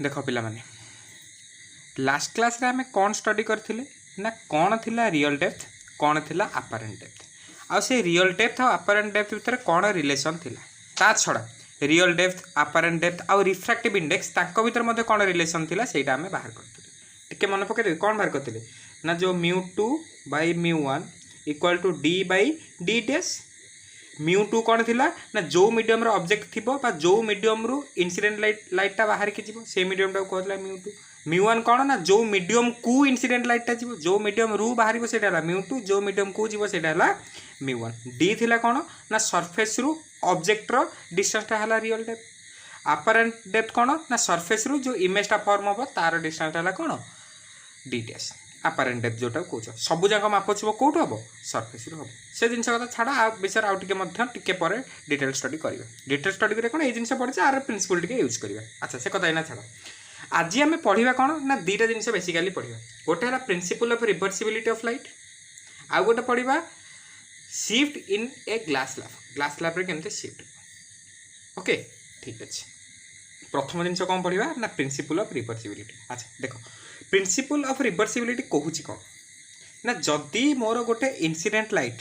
देख पिला माने लास्ट क्लास रे आमे कौन स्टडी करथिले ना कौन थिला रियल डेप्थ कौन थिला अपारेंट डेप्थ आ से रियल डेप्थ और अपारेंट डेप्थ भितर कौन रिलेशन थिला ता छड़ा रियल डेप्थ अपारेंट डेप्थ आ रिफ्रैक्टिव इंडेक्स ताको भितर मध्ये कौन रिलेशन थिला सेटा आमे बाहर करथिले टिके मन पके दे कौन बाहर करथिले ना जो μ2 / μ1 equal to d / d dash μ2 कौन थिला ना जो मीडियम रो ऑब्जेक्ट थिबो बा जो मीडियम रो इंसिडेंट लाइट बाहर के जीवो से मीडियम टा कहतला μ2 μ1 कौन ना जो मीडियम को इंसिडेंट लाइट टा जीवो जो मीडियम रु बाहर सेटा हला μ2 जो मीडियम को जीवो सेटा हला μ1 d थिला कौन ना सरफेस रु ऑब्जेक्ट रो डिस्टेंस टा हला रियल डेप्थ अपारेंट डेप्थ कौन ना सरफेस रु जो इमेज टा फॉर्म हो तार डिस्टेंस हला कौन d डैश अपारेंट डेप्थ जोटा कौच सबू जाक माप छो कौट हम सरफेस हम से जिन कथा छाड़ा आ विषय आउ टे पर डिटेल स्टडी करेंगे डिटेल स्टडी करें कौन ये जिन पढ़े आर प्रिंसिपल टे यूज करेंगे अच्छा से कथा छाड़ आज आम पढ़ा कौन ना दुईटा जिन बेसिकाली पढ़ा गोटे है principle of reversibility of light आउ गोटे पढ़ा shift in a glass lab केमती शिफ्ट ओके ठीक अच्छे प्रथम जिन कौन पढ़ा ना प्रिंसिपल ऑफ रिवर्सिबिलिटी अच्छा देख प्रिंसिपल ऑफ रिवर्सिबिलिटी कहूँ कौन ना जदि मोर गोटे इंसिडेंट लाइट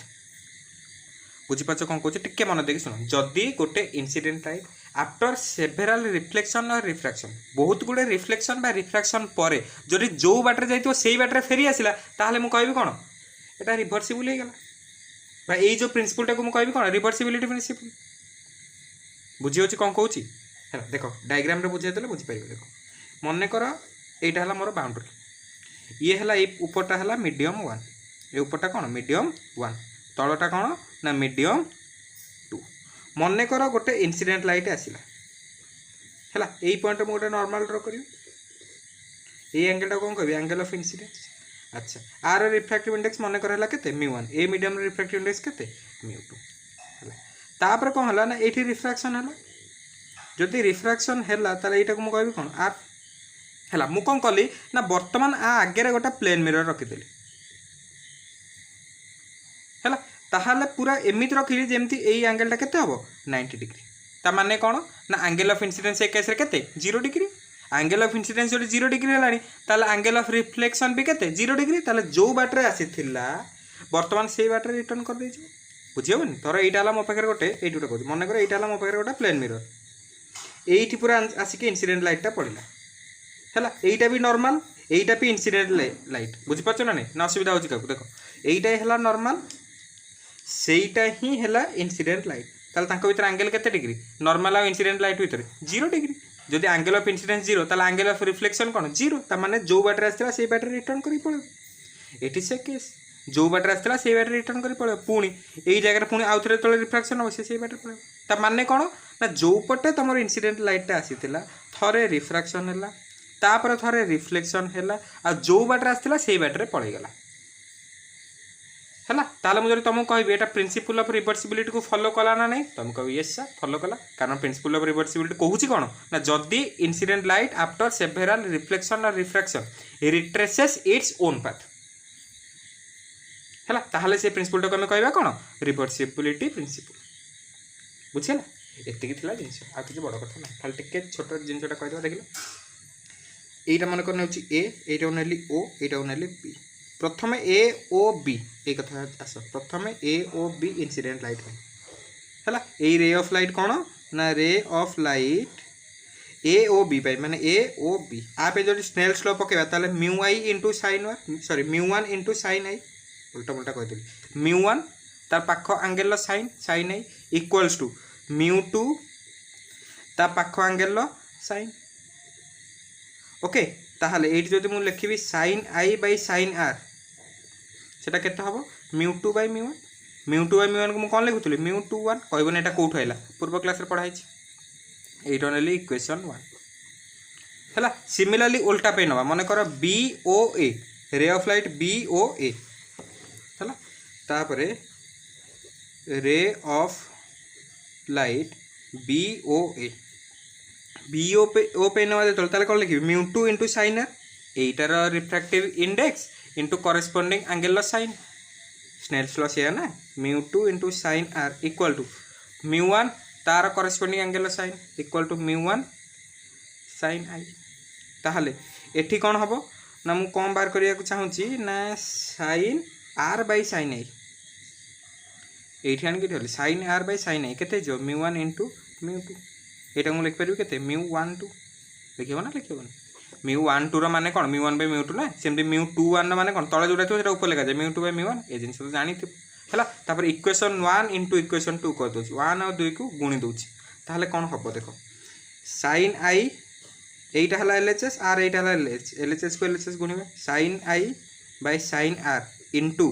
बुझीपार कौन कहूँ टिके मन देखिए शुण जदि गोटे इंसिडेंट लाइट आफ्टर सेवेराल रिफ्लेक्शन और रिफ्रैक्शन बहुत गुड़े रिफ्लेक्शन बा रिफ्रैक्शन पर जदि जो बाटर जाइए से बाटर फेरी आसला ताहले मु कहबी कौन एटा रिवर्सिबल हो गला ये जो प्रिंसिपल टाक मुझे कौन रिवर्सिबिलिटी प्रिंसिपल बुझी कौन कहूँ है देख डायग्राम रे बुझाई बुझीपार देख मन कर यहाँ है मोर बाउंड्री ये है उपरटा है मीडियम 1 ये उपरटा कौन मीडियम 1 तलटा कौन ना मीडियम 2 मन कर गोटे इंसिडेंट लाइट आसला है यही पॉइंट में गोटे नॉर्मल ड्र करी ये एंगल कौन कह एंगल ऑफ इंसिडेंस अच्छा आर रिफ्रैक्टिव इंडेक्स मन कर केते μ1 ए मीडियम रिफ्रैक्टिव इंडेक्स केते μ2 है तापर कौन है ना ये रिफ्रैक्शन है जदि रिफ्रैक्शन है यहाँ को मुझे कौन आर है मु कौन कली ना बर्तमान आ आगे गोटे प्लेन मिरर रखीदेली है ताहले पूरा एमती रखिली जमती यही एंगलटा केते हम 90 डिग्री ता माने कौन ना angle of incidence A case रे केते 0 डिग्री एंगल ऑफ इंसिडेंस जो 0 डिग्री है ताले एंगल ऑफ रिफ्लेक्शन भी केते 0 डिग्री ताले जो बाटरे आसीथिला बर्तमान से बाटरे रिटर्न कर देछि बुझियोनी तोर एटा हला मो पाखरे गोटे एटुटा कहू मन कर एटा हला मो पाखरे गोटे प्लेन मिरर एठी पूरा आसिके इंसिडेंट लाइटटा पड़िला है यहीटा भी नॉर्मल यहीटा भी इंसिडेंट लाइट बुझीपार ना नहीं ना असुविधा होची देख यहीटा है नॉर्मल सेटा ही है इंसिडेंट लाइट ताल तांको भीतर एंगल केते डिग्री नॉर्मल और इंसिडेंट लाइट भीतर 0 डिग्री जदि एंगल ऑफ इंसिडेंस 0 ताल एंगल ऑफ रिफ्लेक्शन कौन 0 ता माने जो बाटर आसला से बाटर रिटर्न करी पड़े एटी से केस जो बाटर आसला से बाटर रिटर्न करी पड़े पुणी एई जगह पुणी आउ थरे तळे रिफ्रैक्शन हो से बाटर पड़े ता माने कौन ना जो पटे तमर इंसिडेंट लाइटटा आसीतिला थरे रिफ्रैक्शन हैला तापर थरे रिफ्लेक्शन हैला आ जो बाटर आसला से बाटर पड़े गला है ताले मुझे तुमको कहबी एटा प्रिंसिपल ऑफ रिवर्सिबिलिटी को फॉलो कला ना नहीं तुम कह यस सर फॉलो कला कारण प्रिंसिपल ऑफ रिवर्सिबिलिटी कहूँ कौन ना जदि इंसिडेंट लाइट आफ्टर सेवेराल रिफ्लेक्शन और refraction retraces its own path है ताहले से प्रिंसिपल टाक कहबा कौन रिवर्सिबिलिटी प्रिंसिपल बुझेला एतिकी थिला जिंस आ किसी बड़ कथा ना खाली टिके छोट जिनसटा कहदेवा देखिल एटा मन कर नेउची ए एटा नेली ओ एटा नेली बी प्रथम ए ओ बी ए कथा आस प्रथम A O B incident light है ए रे ऑफ लाइट कौन ना ray of light A O B माने ए ओ बी आप जो स्नेल स्लो पकेबा ताले μi into sin 1 sorry μ1 into sin i उल्टा पुल्टा कहदेली μ1 तार पाख angle sin i equals to μ2 ता पाख एंगल sin ओके ताहले एट जदि मु लिखिबी sin i by sin r सेटा केते हबो μ2 बाय μ1 μ2 बाय μ1 को मु कोन लिखुतली μ21 कहबोनी एटा कोठ हैला पूर्व क्लास रे पढ़ाई छी एटा नेली इक्वेशन 1 हैला सिमिलरली उल्टा पे नबा माने कर BOA रे ऑफ लाइट BOA हैला तापरे रे ऑफ लाइट BOA BO पे नवा दे ताले कोन लिखिबी μ2 इंटू sin r एटार refractive index into corresponding angle sine Snell's law से ना μ2 into sin r equal to μ1 तार corresponding angle sine equal to μ1 sin i ताहले एठी कौन हम ना मु कौन बाहर करने को चाहूँगी ना साइन आर बै साइन आई ये आनिक साइन आर बै साइन आई के mu one into mu two यहाँ मुझे लिखिपारि के म्यू वन टू लिखो ना लिखोन म्यू वन टू रे कौन mu one by mu two ना सेमती म्यू टू वन रे कौन तले जोटा थोड़ा ऊपर लिखा जाए mu two by mu one ये जिन तो जानी है equation one into equation two कर दूसरी वन और दुई को गुणी दूसरी ताहले कौन हम देख साइन आई एटा है एलएचएस आर एटा है एलएचएस को एलएचएस गुणिबे sine i by sine r into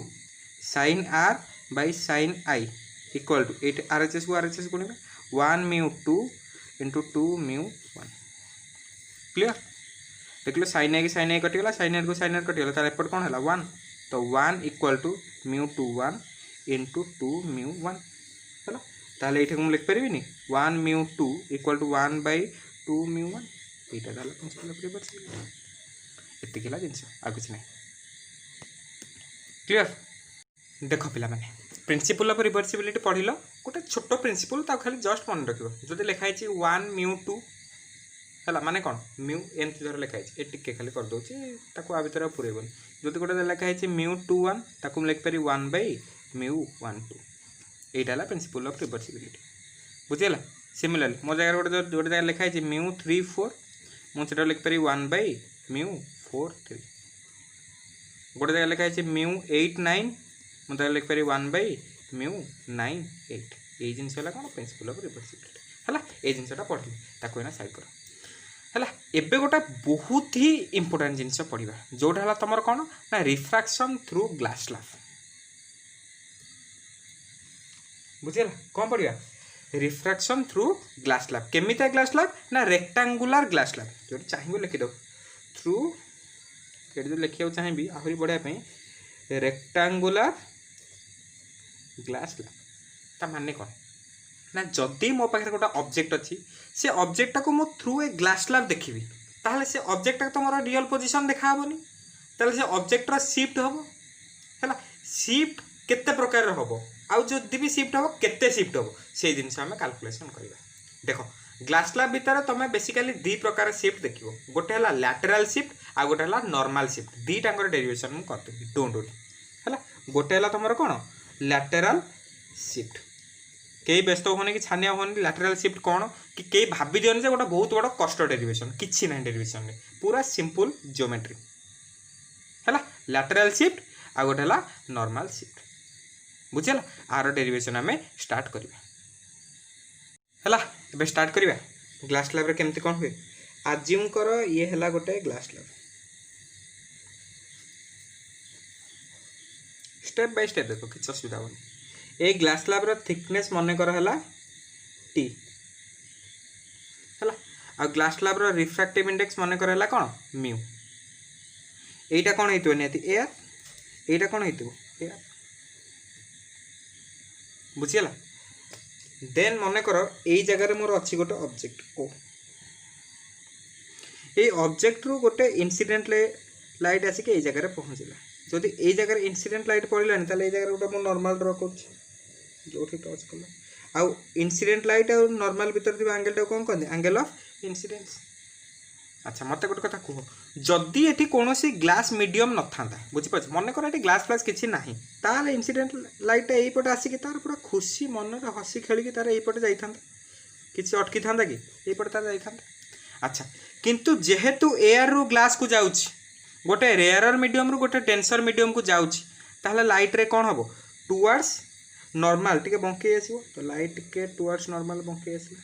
sine r by sine i equal to एट आरएचएस को आरएचएस गुणिबे one mu two into two mu one clear देख लो साइन आई कटिगला साइन आर को साइन आर कटिगला तार एपट कौन है वन तो one equal to mu two one into two mu one है ताहले ये मुझे लिखिपारि one mu two equal to one by two mu one यहाँ एतिक जिनस आ कि नहीं क्लियर देख पिला माने प्रिंसिपल ऑफ रिवर्सिबिलिटी पढ़ लो गोटे छोट प्रिंसिपल खाली जस्ट मन रख जो लिखाई वन म्यू टू है माने कौन म्यू एमती धर लिखाई ये टिके खाली कर दूसरी आ भर पुरेबन जो गोटे लिखाई म्यू टू वन ताकू लिखिपारि one by mu one two यहाँ है प्रिंसिपल ऑफ रिवर्सिबिलिटी बुझीगला सिमिलरली मो जगह गोटे जगह लिखाई म्यू थ्री फोर मुझे लिखिपारि one by mu four three गोटे जगह लिखाई म्यू एट नाइन मुझे लिखिपारि one by mu nine eight ये जिनस कौन प्रिंसिपल ऑफ रिवर्सिबिलिटी है ये जिनसा पढ़ी ताको साइड कर है एबे गोटे बहुत ही इंपोर्टेंट जिनस पढ़ा जोटा है तुम कौन ना रिफ्रैक्शन थ्रू ग्लास स्लैब बुझेगा कौन पढ़ा रिफ्रैक्शन थ्रू ग्लास स्लैब केमिता ग्लास स्लैब ना रेक्टांगुलर ग्लास स्लैब जो चाहिए लिखिद थ्रू ये जो लिखा चाहिए आहरी बढ़िया रेक्टांगुलर ग्लास स्लैब ता माने कौन ना जदि मो पाखे गोटे ऑब्जेक्ट अच्छी से ऑब्जेक्ट को मु थ्रू ए ग्लास स्लैब देखी ताहले से ऑब्जेक्ट तुम रियल पोजिशन देखा हेनी ताहले से ऑब्जेक्टर शिफ्ट हम है शिफ्ट केते प्रकार हम आउ जो भी शिफ्ट हम केते शिफ्ट हम से जिन आम कैलकुलेशन करवा देख ग्लास स्लैब भितर तुम बेसिकली दी प्रकार शिफ्ट देख गोटे है लैटरल शिफ्ट आ गोटे है नॉर्मल शिफ्ट दीटांकर डेरिवेशन मुझे करदेवी डोंट वरी है गोटे है तुम कौन लैटरल शिफ्ट कई व्यस्त होने कि छानिया होनी लैटरल शिफ्ट कौन कि कई भाभी दिवन गोटे बहुत बड़ कष्ट डेरिवेशन किसी ना डेरिवेशन में पूरा सिंपल जियोमेट्री है लैटरल शिफ्ट आ गोटे है नॉर्मल शिफ्ट बुझेगा आर डेरिवेशन आम स्टार्ट करवा है स्टार्ट करवा ग्लास स्लैब रे केमती कौन हुए आज्यूम कर ये है गोटे glass slab step by step देखो किसी असुविधा होनी ये ग्लास स्लैब रो थिकनेस मन कर है टी है आ ग्लास स्लैब रो रिफ्रैक्टिव इंडेक्स मन कर है कौन म्यू एटा कौन होइतो नियति एयर एटा कौन होइतो एयर बुझीगला देन मन कर यही जगह मोर अच्छी गोटे ऑब्जेक्ट ओ ये ऑब्जेक्ट रु गोटे इंसिडेंट लाइट आसिक ये जगह पहुँचला जदि ये जगह इंसिडेंट लाइट पड़लानी ताले ये जगह गोटे नॉर्मल ड्र कर जो टच कला आउ इंसिडेंट लाइट और नॉर्मल भीतर थी एंगल टाक कौन कहते एंगल ऑफ इंसिडेंस अच्छा मत गोटे कथा कह जदि ये कौन ग्लास मीडियम न था बुझीपार मन कर ग्लास फ्लास किसी ना ताल इंसिडेंट लाइट यहीपटे आसिक तार पूरा खुशी मन हसी खेलिकी तार यहीपटे जाता किसी अटकी था कि यहीपटे तार जाता अच्छा किंतु जेहेतु एयर रु ग्लास को जाऊँच गोटे रेयरर मीडियम रु गोटे डेंसर मीडियम को जाऊँच ताहले लाइट रे कौन हम टुवर्ड्स नॉर्मल टिके बंकई आसो तो लाइट टिके टुवर्ड्स नॉर्मल बंकई आसला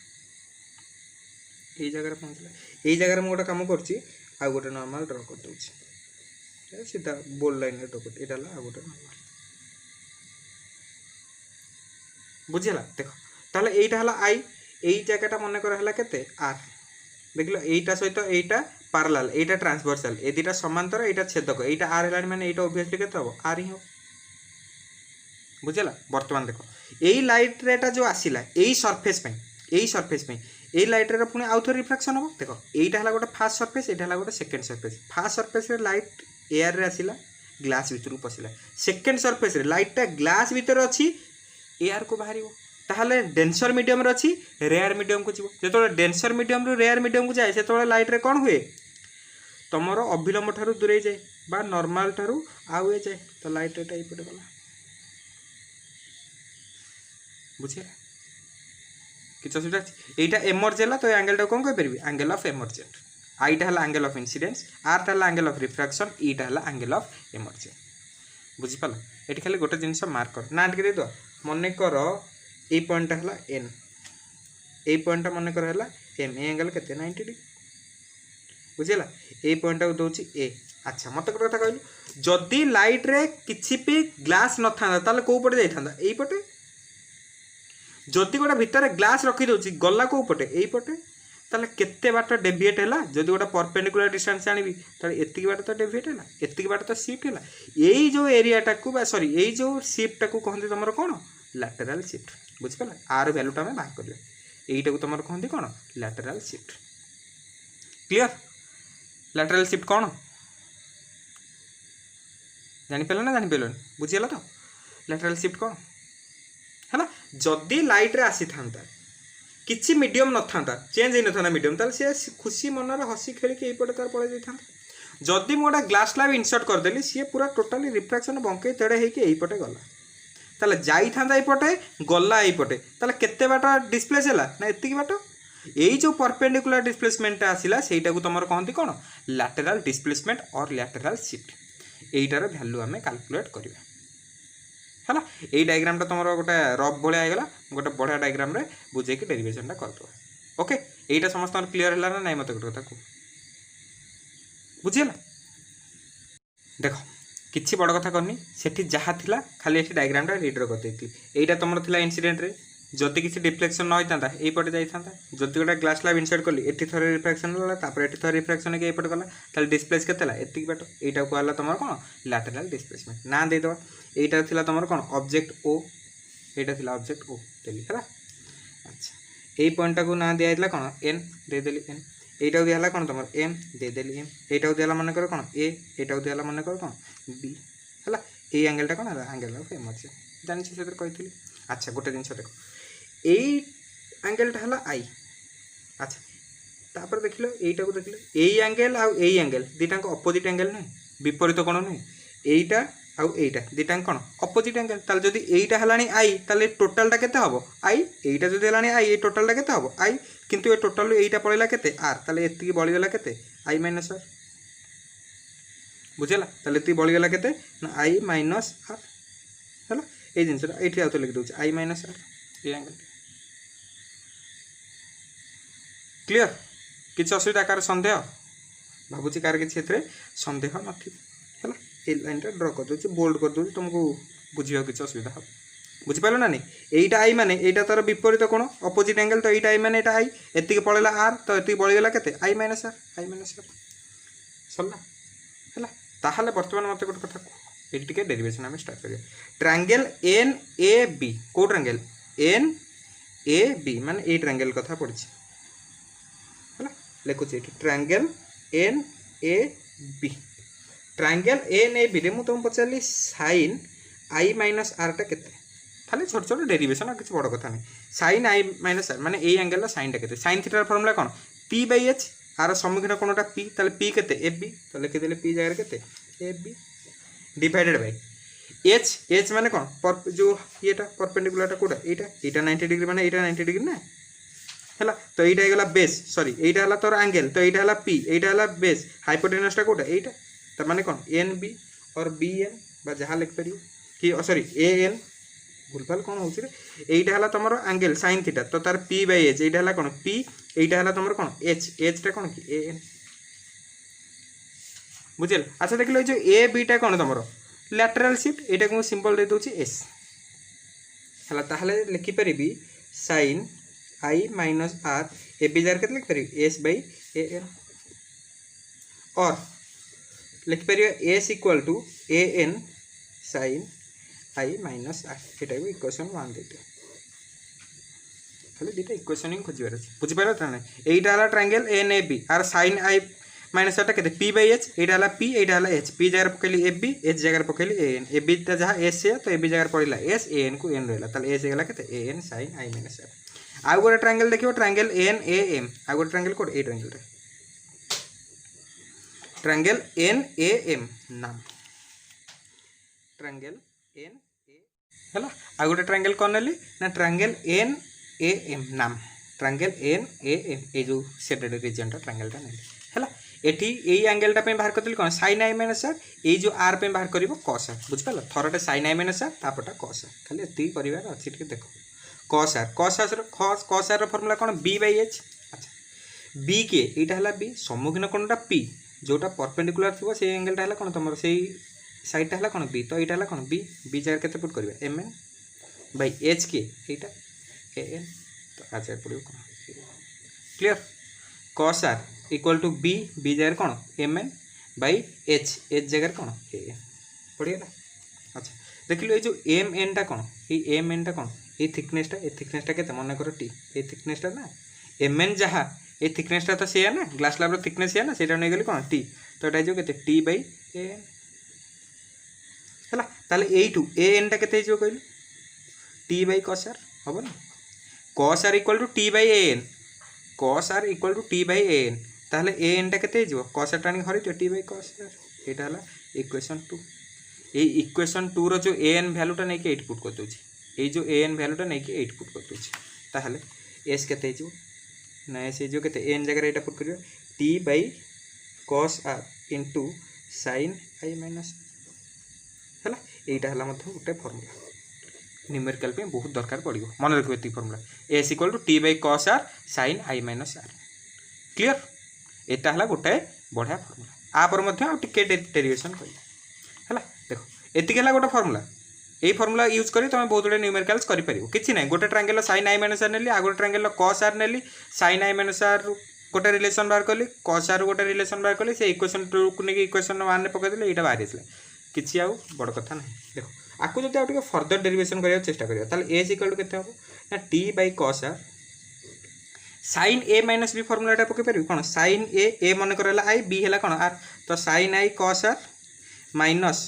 ये जगह पहुँचला ये जगह मुझे गोटे कम कर गोटे नॉर्मल ड्र कर दूसरी सीधा बोल्ड लाइन ड्र कर यहाँ आ गोटे नॉर्मल बुझीगला देख ताहले एटा है आई यही जगहटा मन कर है केते आर देख लो एटा सहित एटा पैरेलल एटा ट्रांसवर्सल ए दुटा समांतर एटा छेदक एटा आर है माने एटा ऑब्वियसली केते हम आर ही हो बुझीगला बर्तमान देख यही लाइट रेटा जो आसिला यही सरफेस ये लाइट रे पुणी आउ थे रिफ्लेक्शन हम देख यहाँ है गोटे फास्ट सरफेस यहाँ है गोटे सेकेंड सरफेस फास्ट सरफेस रे लाइट एयर रे आसिला ग्लास भितर पशिला सेकेंड सरफेस रे लाइटा ग्लास भितर अच्छी एयर को बाहर ताहले डेंसर मीडियम रे अच्छी रेयर मीडियम को जीव जो डेंसर मीडियम रु रेयर मीडियम को जाए से लाइट रे कौन हुए तुमर अभिलंब ठारू दूरे जाए बा नॉर्मल ठारू आउ ए जाए तो लाइट एटा एपटे गला बुझे किछ असुविधा एटा एमर्ज है तो एंगल टा कौन कह पारि एंगल ऑफ एमर्जेंट आईटा है एंगल ऑफ इंसिडेंस आरटा है एंगल ऑफ रिफ्रैक्शन ईटा है एंगल ऑफ एमर्जेंट बुझीपाल ये खाली गोटे जिनस मार्क कर ना टे दे मन कर ये पॉइंट है एन ये पॉइंट मन कर है एम एंगल के 90 डिग्री बुझेगा ये पॉइंट को दूसरी ए अच्छा मत गोटे कथा कहलु जदि लाइट रे किसी भी ग्लास न था कौ पटे जाता यहीपटे जदि गोटे भितर ग्लास रखीदे गला कौ पटे यहीपटे ताले केते बाट डेविएट है जदि गोटे परपेंडिकुलर डिस्टेंस आनी एति बाट तो डेविएट है एति बाट तो शिफ्ट है यही जो एरियाटा को सॉरी यही जो शिफ्टा को कहते तुम कौन लैटेरल शिफ्ट बुझिपाल आर वैल्यूटा आम बाहर कर यहीटा को तुम कहते कौन लैटेरल शिफ्ट क्लियर लैटेरल शिफ्ट कौन जानीपार ना जानीपार बुझीगला तो लैटेरल शिफ्ट कौन है जदि लाइट रे आसी था किसी मीडियम न था चेंज हो ना मीडियम ताल सी खुशी मनर हसी खेलिक यहीपटे तार पड़े जाता जदि मुझे ग्लास स्लैब इनसर्ट करदेली सी पूरा टोटाली रिफ्रैक्शन बंकई तेड़े होकर यहीपटे गला ताले जाई था यहीपटे गला यहीपटे ताले केते बाट डिस्प्लेस है ना एतिक बाट यही जो परपेंडिकुलर डिस्प्लेसमेंट आसला सेटा को तुम कहते कौन लैटेरल डिस्प्लेसमेंट और लैटेरल शिफ्ट यहीटार भैल्यू आम कैलकुलेट करवा है यही डायग्राम तुम गोटे रफ भाया होगा गोटे बढ़िया डायग्राम रे बुझे डेरिवेशन करदे ओके यहीटा समस्त क्लीयर है ना नहीं मत गोटे कथा बुझीगला देख किसी बड़ कथा करनी सेठी जहाँ थिला खाली ये डायग्राम रीड्र करदेती यहीटा तुम थिला इंसिडेंट रे जदि किसी डिफ्लेक्शन न होता यहीपटे जाता जदि गोटे ग्लास स्लैब इनसर्ट कली एटी थरे रिफ्रैक्शन गला एटी थरे रिफ्रैक्शन के यहीपटे गला ताले डिस्प्लेस केते एति बाट यहीटा कहला तुम कौन लैटेरल डिस्प्लेसमेंट ना देदेवा यहीटा थिला तुम कौन ऑब्जेक्ट ओ यहीटा थिला ऑब्जेक्ट ओ देली है अच्छा यही पॉइंट को ना दिया कौन एन देदेली एन यहीटा दिया कौन तुम एम देदेली एम यहीटा दिया मन कर कौन ए यहीटा दिया मन कर कौन बी है ये एंगलटा कौन है एंगल ऑफ एमर्जेंट जानी से कही अच्छा गोटे जिन देख यही एंगलटा है आई अच्छा तापर देख लो यहीटा को देख लो यही एंगल आउ यही एंगल दीटा अपोजिट एंगल नुहे विपरीत कोण नुहे यहीटा आउ यहीटा दीटा कौन अपोजिट एंगल ताल जदि यहीटा है आई ताले टोटालटा केते हबो आई यहीटा जदि है आई ये टोटालटा केते हबो आई किंतु ये टोटाल यहीटा पड़ेला केते आर ताले एतिकी बळीगला केते आई माइनस आर बुझेला ताले एतिकी बळीगला केते ना आई माइनस आर है ये जिनसा ये आउे लिखि दूसरे आई माइनस आर ये एंगल क्लियर किसी असुविधा कार सन्देह भावुँ कार कि सन्देह ना ये लाइन ड्र कर दूसरी बोल्ड कर दूसरी तुमको बुझा किसी असुविधा हम बुझिपाल ना नहीं यहीटा आई माने यहीटा तार विपरीत कोण अपोजिट एंगल तो यहीटा आई माने एटा आई एति पड़ेगा आर तो ये बढ़ीगला के आई माइनस आर सरला है ताहले बर्तमान मत गोटे कथा ये डेरिवेशन आम स्टार्ट करिया ट्रायंगल एन ए बी को ट्रायंगल एन ए बी माने ये ट्रायंगल कथा पड़ी है लिखुचे triangle N A B triangle N A B रे मु तुम पचारि साइन आई माइनस आरटा केते खाली छोट छोट डेरिवेशन किसी बड़ कथा नहीं साइन आई माइनस आर माने ए एंगल साइनटा केते साइन थीटार फॉर्मूला कौन पी बाई एच आर सम्मुखीन कोणटा पी ताले पी केते एफ बी तो लिखिदेले पी जगह केते F B divided by H माने कौन जो येटा परपेंडिकुलरटा कोटा एटा 90 डिग्री माने एटा 90 डिग्री ना है तो यहाँ होगा बेस सॉरी यहाँ है तोर एंगल तो यहाँ है पी यहाँ है बेस हाइपोटेनसटा कोटा यहाँ तो माने कौन एन बी और बी एन जहाँ लिखिपर कि सॉरी ए एन भूलभाल कौन हो यहाँ है तुम एंगल साइन थीटा तो तार पी बाई एच यहाँ है कौन पी यहाँ है तुम कौन एचटा कौन कि ए एन बुझे अच्छा देख लो जो ए बीटा कौन तुम लैटेरल शिफ्ट यहाँ को सिंबल दे दूसरी एस है ताहले लिखिपर sine I minus r A B जार के लिखिपर एस बै ए एन और लिखिपर S equal to A N sine I minus r यहाँ को इक्वेशन 1 देते खाली दुटा इक्वेशन ही खोजार अच्छे बुझीपार ना यहाँ है ट्रायंगल एन ए बी आर साइन आई माइनस आरटा के पी बाई एच यहाँ है पी यहाँ है एच पी जगह पकड़ी एफ बी एच जगह पकड़ी ए एन ए बी जहाँ एस है तो ए बी जगह पड़ा एस ए एन को एन रहा एस गला के A N sine I minus r आउ गोटे ट्रायंगल देखिए ट्रायंगल एन ए एम आउ गोटे ट्रायंगल कोड A triangle triangle N A M नाम ट्रायंगल एन ए है आ गोटे ट्रायंगल कौन नेली ना ट्रायंगल एन ए एम नाम ट्रायंगल एन ए एम ये जो सेडेड रीजन ट्रायंगलटा नेली है एटी यही एंगेलटा बाहर करदेली कौन साइन आई माइनस आर ये जो आर पे बाहर कर कस आर बुझिपाल थरटे साइन आई माइनस आर तापरटा कस आर खाली एति करार अच्छी देख कस आर फर्मूला कौन बी बाई एच अच्छा बी के यहाँ है बी सम्मुखीन कोणटा पी जोटा परपेंडिकुलर थी से एंगेलटा है कौन तुम से साइडटा है कौन बी तो यहाँ है कौन बी बी जगह के पुट कर एम एन बै एच के यहाँ ए एन तो आज पड़ो कौन clear cos are equal to B B जगह कौन M N by H H जगह कौन ए एन पड़गला अच्छा देख लो ये जो एम एन टा कौन ये एम एन टा कौन ये थिकनेसटा के मन कर टी ये थिकनेसटा ना एम एन जहाँ ये थिकनेसटा तो सी ना ग्लास स्लैबर थिकनेस है ना से नहीं गली कौन टी तो ये के टी बै ए एन है ताले यू ए एन टा के कहलु टी बै कस आर हम ना cos are equal to T by A N cos are equal to T by A N ताहले ए एन टा के कस आर टाणी हर टी बै कस आर यहाँ है इक्वेशन 2 ये इक्वेशन 2 रो जो ए एन भैल्यूटा नहीं कि 8 पुट कर दूसरी ये जो ए एन भैल्यूटा नहीं कि 8 पुट कर दूसरी ताहले एस के ना एस जो के एन जगह यहाँ पुट कर T by cos R into sine I minus है यहाँ है गोटे फर्मूला न्यूमेरिकल पे बहुत दरकार पड़ो मन रखिए ये formula S equal to T by cos are sine I minus R clear यहाँ है गोटे बढ़िया फर्मूला आपर टे डेरिवेशन कर देख ये गोटे फर्मूला यही फर्मूला यूज कर तुम बहुत गुड न्यूमेरिकल्स कर किसी ना गोटे ट्रायंगल साइन आई माइनस आर नेली आ गोटे ट्रायंगल कस आर नेली साइन आई माइनस आर गोटे रिलेशन बाहर कली कस आर गोटे रिलेशन बाहर कली से इक्वेशन 2 को लेकिन इक्वेशन 1 में पकईदे यहाँ बाहर आसा किसी आउ बड़ कथा ना देख आपको जो आगे फर्दर डेरिवेशन करने चेष्टा करें एस इक्वल टू के ना T by cos are sine A minus B formula पकई पार कौन साइन ए मन कर आई बी है कौन आर तो sine I cos are minus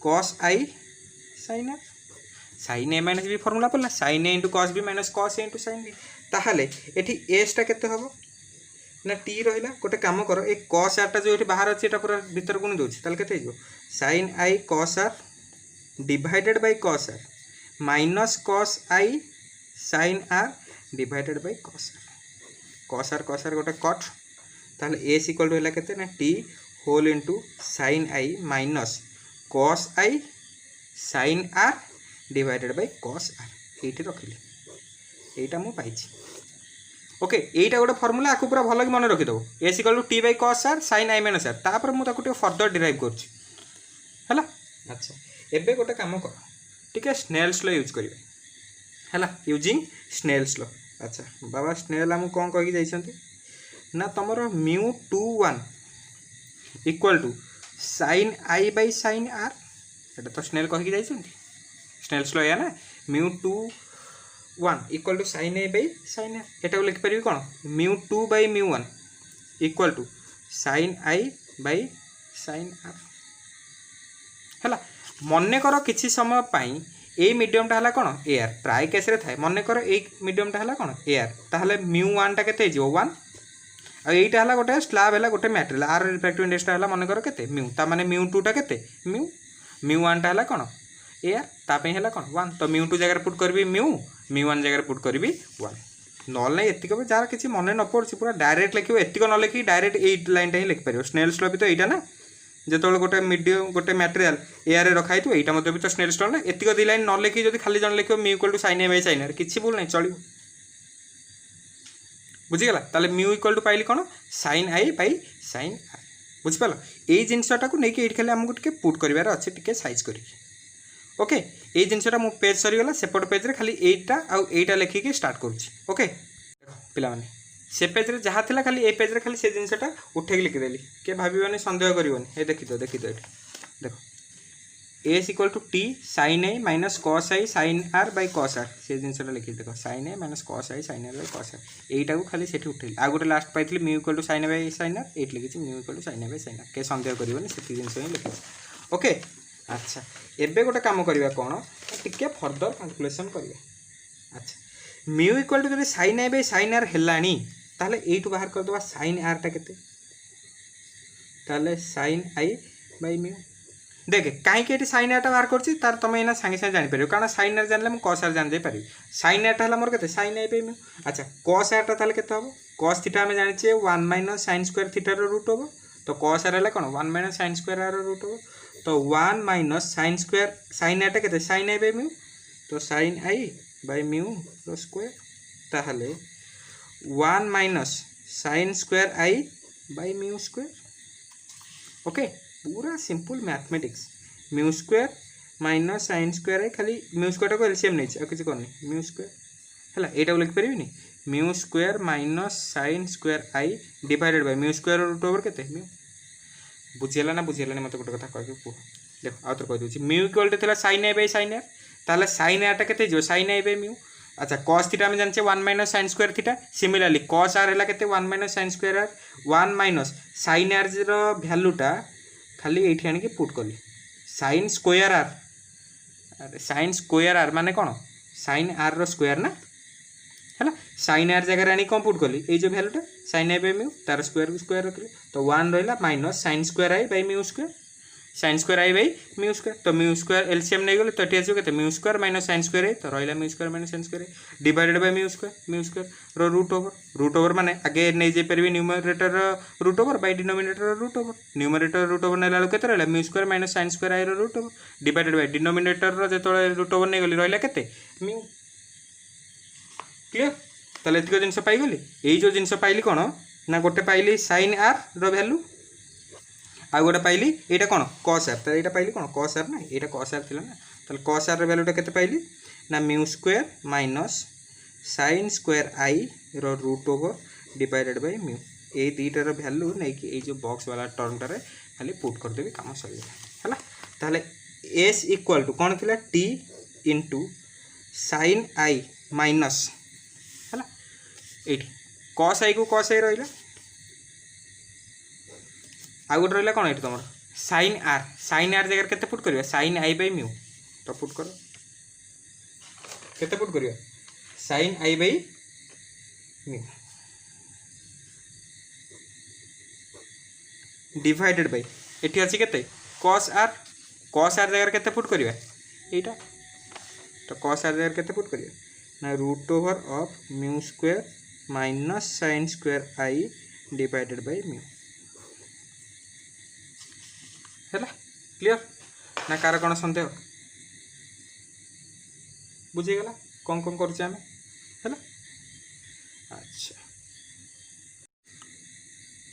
cos I sine r sine A minus B formula पड़ा sine A into cos B minus cos A into sine B ताहले एटी एसटा केते हबो ना टी रहिला गोटे काम कर ए कस आरटा जो ये बाहर अच्छे पूरा भीतर को नहीं दूसरी ताल के sine I cos R divided by cos are minus cos I sine R divided by cos R गोटे कट ताल एस इक्वल टू है के ना T whole into sine I minus cos I sine R divided by cos R ये रखिली यहाँ मुझे okay यहीटा गोटे फर्मूला आपको पूरा भल मन रखीदेव S equal to T by cos are sine I minus r तापर मुझे फर्दर डिराइव कर अच्छा एबे गोटे काम कर टी स्नेल्स लॉ यूज करेंगे है यूजिंग स्नेल्स लॉ अच्छा बाबा स्नेल आमको कौन कही जाइए ना तुम mu 2 1 equal to sine i by sine r ये तो स्नेल कहीकि जाइए स्नेल्स लॉ या ना mu 2 1 equal to sine A by sine r यहाँ लिखिपर कौन mu 2 by mu 1 equal to sine i by sine r है मन कर किसी समय ये मीडियमटा है कौन एयर प्राय केस थाए मन कर ये मीडियमटा है कौन एयर ताहले म्यू 1 टा के 1 आईटा है गोटे स्लाब है गोटे मैटेरियल आर रिफ्रैक्टिव इंडेक्सटा है मन कर के म्यू ता माने म्यू 2 टा के म्यू 1 टा है कौन एयर ताप है कौन 1 तो म्यू 2 जगह पुट करी म्यू 1 जगह पुट करी 1 नल ना एतिक जार किसी मन न पड़ी पूरा डायरेक्ट लिखे एतिक न लिखी डायरेक्ट ये लाइन ही लिखिपर स्नेल्स लॉ भी तो यहाँ ना जो गोटे मीडियम गोटे मैटेरियल एयर रखाई थो यहाँ भी तो स्नेल्स लॉ ना एतिक दी लाइन न लिखी जो खाली जन लिखे mu equal to sine A by sine r किसी भूल ना चलो बुझीगला ताले म्यू इक्वल टू पाइली कौन sine i by sine r बुझिपाल यही जिनटा को लेकिन ये खाली आमको टे पुट करार अच्छे टे सैज कर ओके ये जिनटा मो पेज सरीगला सेपट पेज रे खाली एटा आउ एटा लिखिकी स्टार्ट करुँच ओके पिला माने से पेज रे जहाँ थिला खाली ए पेज रे खाली से जिनटा उठे लिखिदेली किए भावन सन्देह करनी ये देखी दो ये देख S equal to T sine A minus cos I sine r by cos r से जिनटा लिखी देख sine A minus cos I sine r by cos r यहीटा को खाली से उठेली आ गोटे लास्ट पाई mu equal to sine A by sine r ये लिखी mu equal to sine A by sine r के सन्देह करनी से जिन ही लिखी ओके अच्छा एबे गोटे काम करवा कौन टिके फर्दर कैलकुलेसन करवा अच्छा म्यू इक्वल टू जो sine A by sine r है ताहले एटू बाहर करदे साइन आर टा केते ताले साइन आई बाय म्यू देख कहीं साइन आर बाहर कर तार तुम एना सागे सागे जापर कारण साइन आर जानले कस आर जान पारि साइन आर है मोर के साइन आई बाय म्यू अच्छा कस आर ताले केते हम कस थीटा आम जाने 1 माइनस साइन स्क्वायर थीटार रूट हम तो कस आर है कौन 1 minus sine square r root हम तो 1 minus sine square sine r के साइन आई बाय म्यू तो sine i by mu square ताहले 1 minus sine square i by mu square okay पूरा simple mathematics mu square minus sine square i खाली mu square को LCM नहीं किसी करनी mu square है यहाँ लिखिपारि mu square minus sine square i divided by mu square root over के म्यू बुझीगला ना बुझीगलानी मत गोटे कथा कह कह देख आउ तो कहीदे mu equal to sine i by sine r ताहले साइन आर टा के साइन आई बाय म्यू अच्छा कस थीटा आम जाने 1 minus sine square theta similarly cos r है के 1 minus sine square r 1 minus sine r भैल्यूटा खाली ये आनिक पुट कली साइन स्क्वायर आर अरे साइन स्क्वायर आर माने कौन साइन आर रो स्क्वायर ना है साइन आर जगह आनी कौन पुट कली ये जो भैल्यूटा साइन आई बाय म्यू तार स्क्वायर स्क्वायर रखिए तो 1 रहा minus sine square i by mu square sine square i by mu square तो म्यू स्क्वायर एलसीएम नहीं गले तो ये आसो mu square minus sine square i तो रहा mu square minus sine square i divided by mu square रो root over माने आगे नहीं जाई परिबे numerator root over by denominator root over numerator root over नेला केते रहला mu square minus sine square i रो root over divided by denominator रो जेतो रूट ओवर नहीं गली रहला केते म्यू क्लियर ताले एतिक जिंस पाई गली एई जो जिंस पाइली कोन ना गोटे पाइली साइन आर रो वैल्यू आ गोटे पाइली यहाँ कौन कस आर तो यहाँ पाइली कौन कस आर ना यहाँ कस आर ना तो कस आर वैल्यूटा के पाइली ना mu square minus sine square i रो root over divided by mu ये दुईटार भैल्यू नहीं कि जो बॉक्स वाला टर्मटारे खाली पुट करदेवी कम सरीगला है ताहले एस इक्वल टू कौन थी टी इंटू साइन आई माइनस है ये कस आई को कस आई रहा आ गोटे रहा कौन ये तुम साइन आर जगह के पुट कर साइन आई बाय म्यू तो पुट कर के पुट कर sine i by mu divided by ये अच्छी के कस आर जगह के पुट कर यहाँ तो कस आर जगह के पुट कर ना root over of mu square minus sine square i divided by mu है क्लियर ना कार कौन सन्देह बुझीगला कौन कौन करें है अच्छा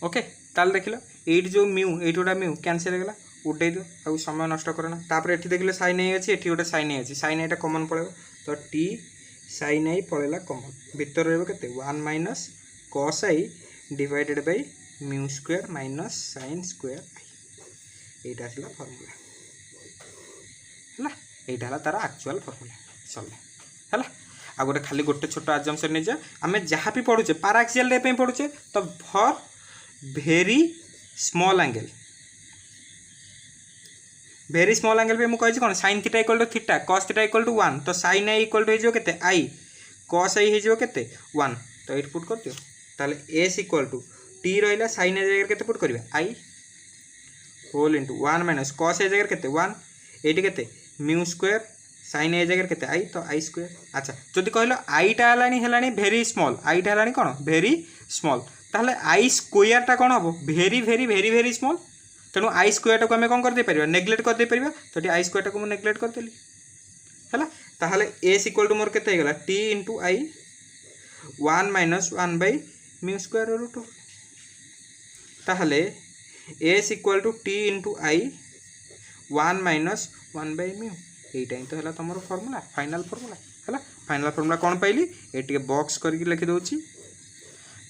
ओके ताल देख लो ये जो म्यू ये गोटा म्यू कैनसल होगा उठे दियो आ समय नष्ट करना तापर ये देख लो साइन आई अच्छी ये गोटे साइन आई अच्छी साइन आईटा कमन पड़ेगा तो टी साइन आई पड़ेगा कमन भितर रही 1 minus cos i divided by mu square minus sine square i यहाँ फर्मूला है यहाँ तार एक्चुअल फर्मूला सरला है आ गोटे खाली गोटे छोट आजम्पशन नहीं जाए आम जहाँ भी पढ़ुचे पाराक्सियल रे पढ़ुचे तो फॉर भेरी स्मॉल एंगल पे मुझे कौन sine theta equal to theta cos theta equal to 1 तो साइन आई इक्वल टू हो आई कस आई हो 1 तो ये पुट कर दियो ताले एस इक्वल टू टी रहा साइन आई जगह के पुट कर आई होल इंटू 1 माइनस कस आई जगह के 1 ये म्यू स्क्वायर साइन आई जगह के आई तो आई स्क्वायर अच्छा जदि कहल आईटा है भेरी स्मॉल आईटा है कौन भेरी स्मॉल ताहले आई स्क्वायर कौन हम भेरी भेरी भेरी भेरी स्मॉल तेणु आई स्क्वायर को आम कौन कर दे पारिबा नेग्लेक्ट कर दे पारिबा तो ये आई स्क्वायर को नेग्लेक्ट करदेली है ताहले एस इक्वल टू मोर केते गला T into i 1 minus 1 by mu square root ताहले S equal to T into i 1 minus 1 by mu यहीटा तो है तुम फर्मूला फाइनाल फर्मूला है फाइनाल फर्मूला कौन पाइली ये बॉक्स करके लिखिदे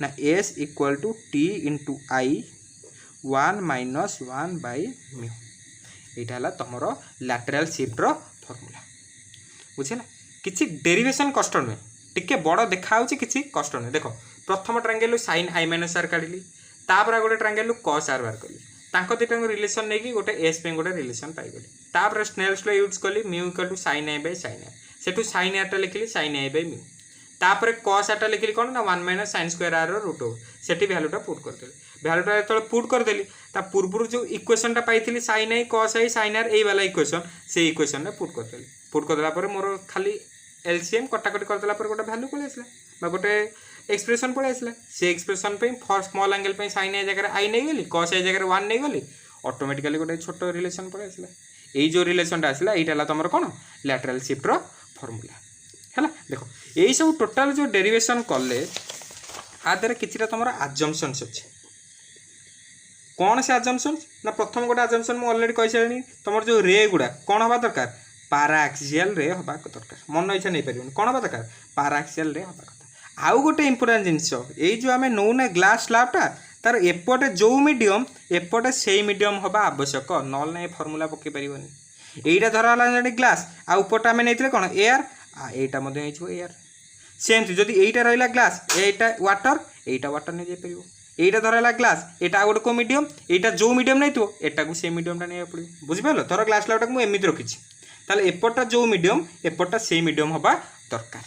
ना S equal to T into i 1 minus 1 by mu यहाँ है तुम लैटरल शिफ्ट फर्मूला बुझेगा किसी डेरिवेशन कष्ट नुहे टिके बड़ देखा किसी कष्ट नुहे देख प्रथम ट्रायंगल साइन आई माइनस आर काढ़ी तापर गोटे ट्रायंगल कस आर बार कली तांको दुटा रिलेशन नहीं कि गोटे एस पे गोटे रिलेशन पाइगली तापर स्नेल्स लॉ यूज कली mu equal to sine i by sine r सेठू साइन आर टा लिखली साइन आई बाय म्यू तापर cos आटा लिखिली कौन ना 1 minus sin square r root over सेठी वैल्यूटा पुट करदेली वैल्यूटा जो पुट करदेली ता पूर्व जो इक्वेशनटा पाइली sin a cos a sin r ए वाला इक्वेशन से इक्वेशन रे पुट करदेली पुट करदेला पर मोर खाली एलसीएम कटाकटी करदेला पर गोटे वैल्यू पळे आसला बा गोटे एक्सप्रेशन पळे आसला से एक्सप्रेशन पे फॉर स्मॉल एंगल पे sin a जगह आई नहीं गली cos a जगह 1 नहीं गली ऑटोमेटिकली गोटे छोट रिलेशन पळे आसला ए जो रिलेशनटा आसला एटा तुम कौन लैटरल शिफ्ट रो फॉर्मूला है देखो यही सब टोटाल जो डेरिवेशन कले आदर किसी तुम आजम्पशंस अच्छे कौन से आजम्पशंस ना प्रथम गोटे आजम्पशन मुझे अलरेडी कही सारे तुम जो रे गुड़ा कौन हवा दरकार पाराक्सियल रे हवा दरकार मन इच्छा नहीं पार कौन हवा दरकार पाराक्सियल रे हवा कथा आउ गोटे इंपोर्टेंट जिनस ये जो आम नौने ग्लास स्लैबटा तार एपटे जो मीडियम एपटे से मीडियम हवा आवश्यक नल ना फर्मूला पकई पार यहीटा धराला ग्लास आउपटा आम नहीं कौन एयर एटा एयर सेमती जदि एटा रहा ग्लास एटा वाटर एटा वाटर नहीं जापर एटा धराला ग्लास एटा गोटे को मीडियम एटा जो मीडियम नहीं थो एटा को से मीडियमटा नहीं पड़ो बुझिपार थर ग्लास स्लैबटा मुझे एमती रखी ताले एपटा जो मीडियम एपटा से मीडियम हवा दरकार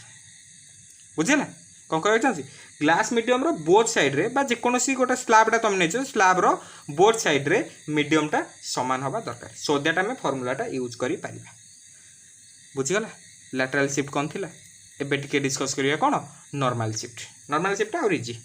बुझेगा कौन कहना ग्लास मीडियम रो बोथ साइड रे बा जेकोसी गोटे स्लैबटा तुम नहीं स्लैब रो बोथ साइड रे मीडियमटा समान हवा दरकार सो दैट आम फर्मूलाटा यूज करि पारिबा बुझीगला लैटरल शिफ्ट कौन थिला एबे टिके डिस्कस करिया कौन नॉर्मल शिफ्ट और इजी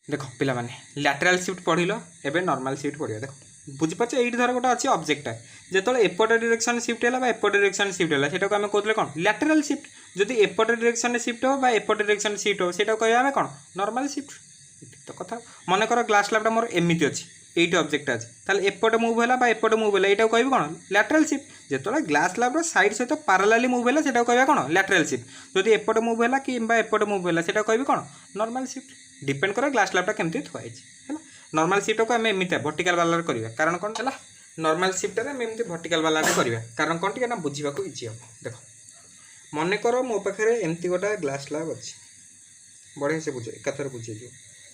देखो पिला माने लैटरल शिफ्ट पढ़िलो एबे नॉर्मल शिफ्ट पढ़िया देखो बुझी पाछ एठी धर गोटे अछि ऑब्जेक्ट जेतले एपटे डायरेक्शन शिफ्ट हैला बा एपटे डायरेक्शन शिफ्ट हैला सेटा को हम कहतले कौन लैटरल शिफ्ट जदि एपटे डायरेक्शन शिफ्ट हो बा एपटे डायरेक्शन शिफ्ट हो सेटा कहया हम कौन नॉर्मल शिफ्ट तो कथा मन कर ग्लास स्लैबटा मोर एमिति अछि एटी ऑब्जेक्ट अच्छे ताले एपटे मूव हैला बा एपटे मूव हैला एटा कहबी कौन लैटरल शिफ्ट जेतले ग्लास स्लैब रो साइड सहित पैरेलली मूव हैला सेटा कहबा कौन लैटरल शिफ्ट जदि एपटे मूव हैला कि बा एपटे मूव हैला सेटा कहबी कौन नॉर्मल शिफ्ट डिपेंड करे ग्लास स्लैबटा केमती थुआई है नॉर्मल शिफ्ट को आम एमती वर्टिकल वाला करवा कारण कौन है नॉर्मल शिफ्ट आम एमती वर्टिकल वाला करवा कारण कौन टी ना बुझा इजी हम देखो मन कर मो पाखे एमती गोटा ग्लास स्लैब अच्छी बढ़िया से बुझे एकाथर बुझे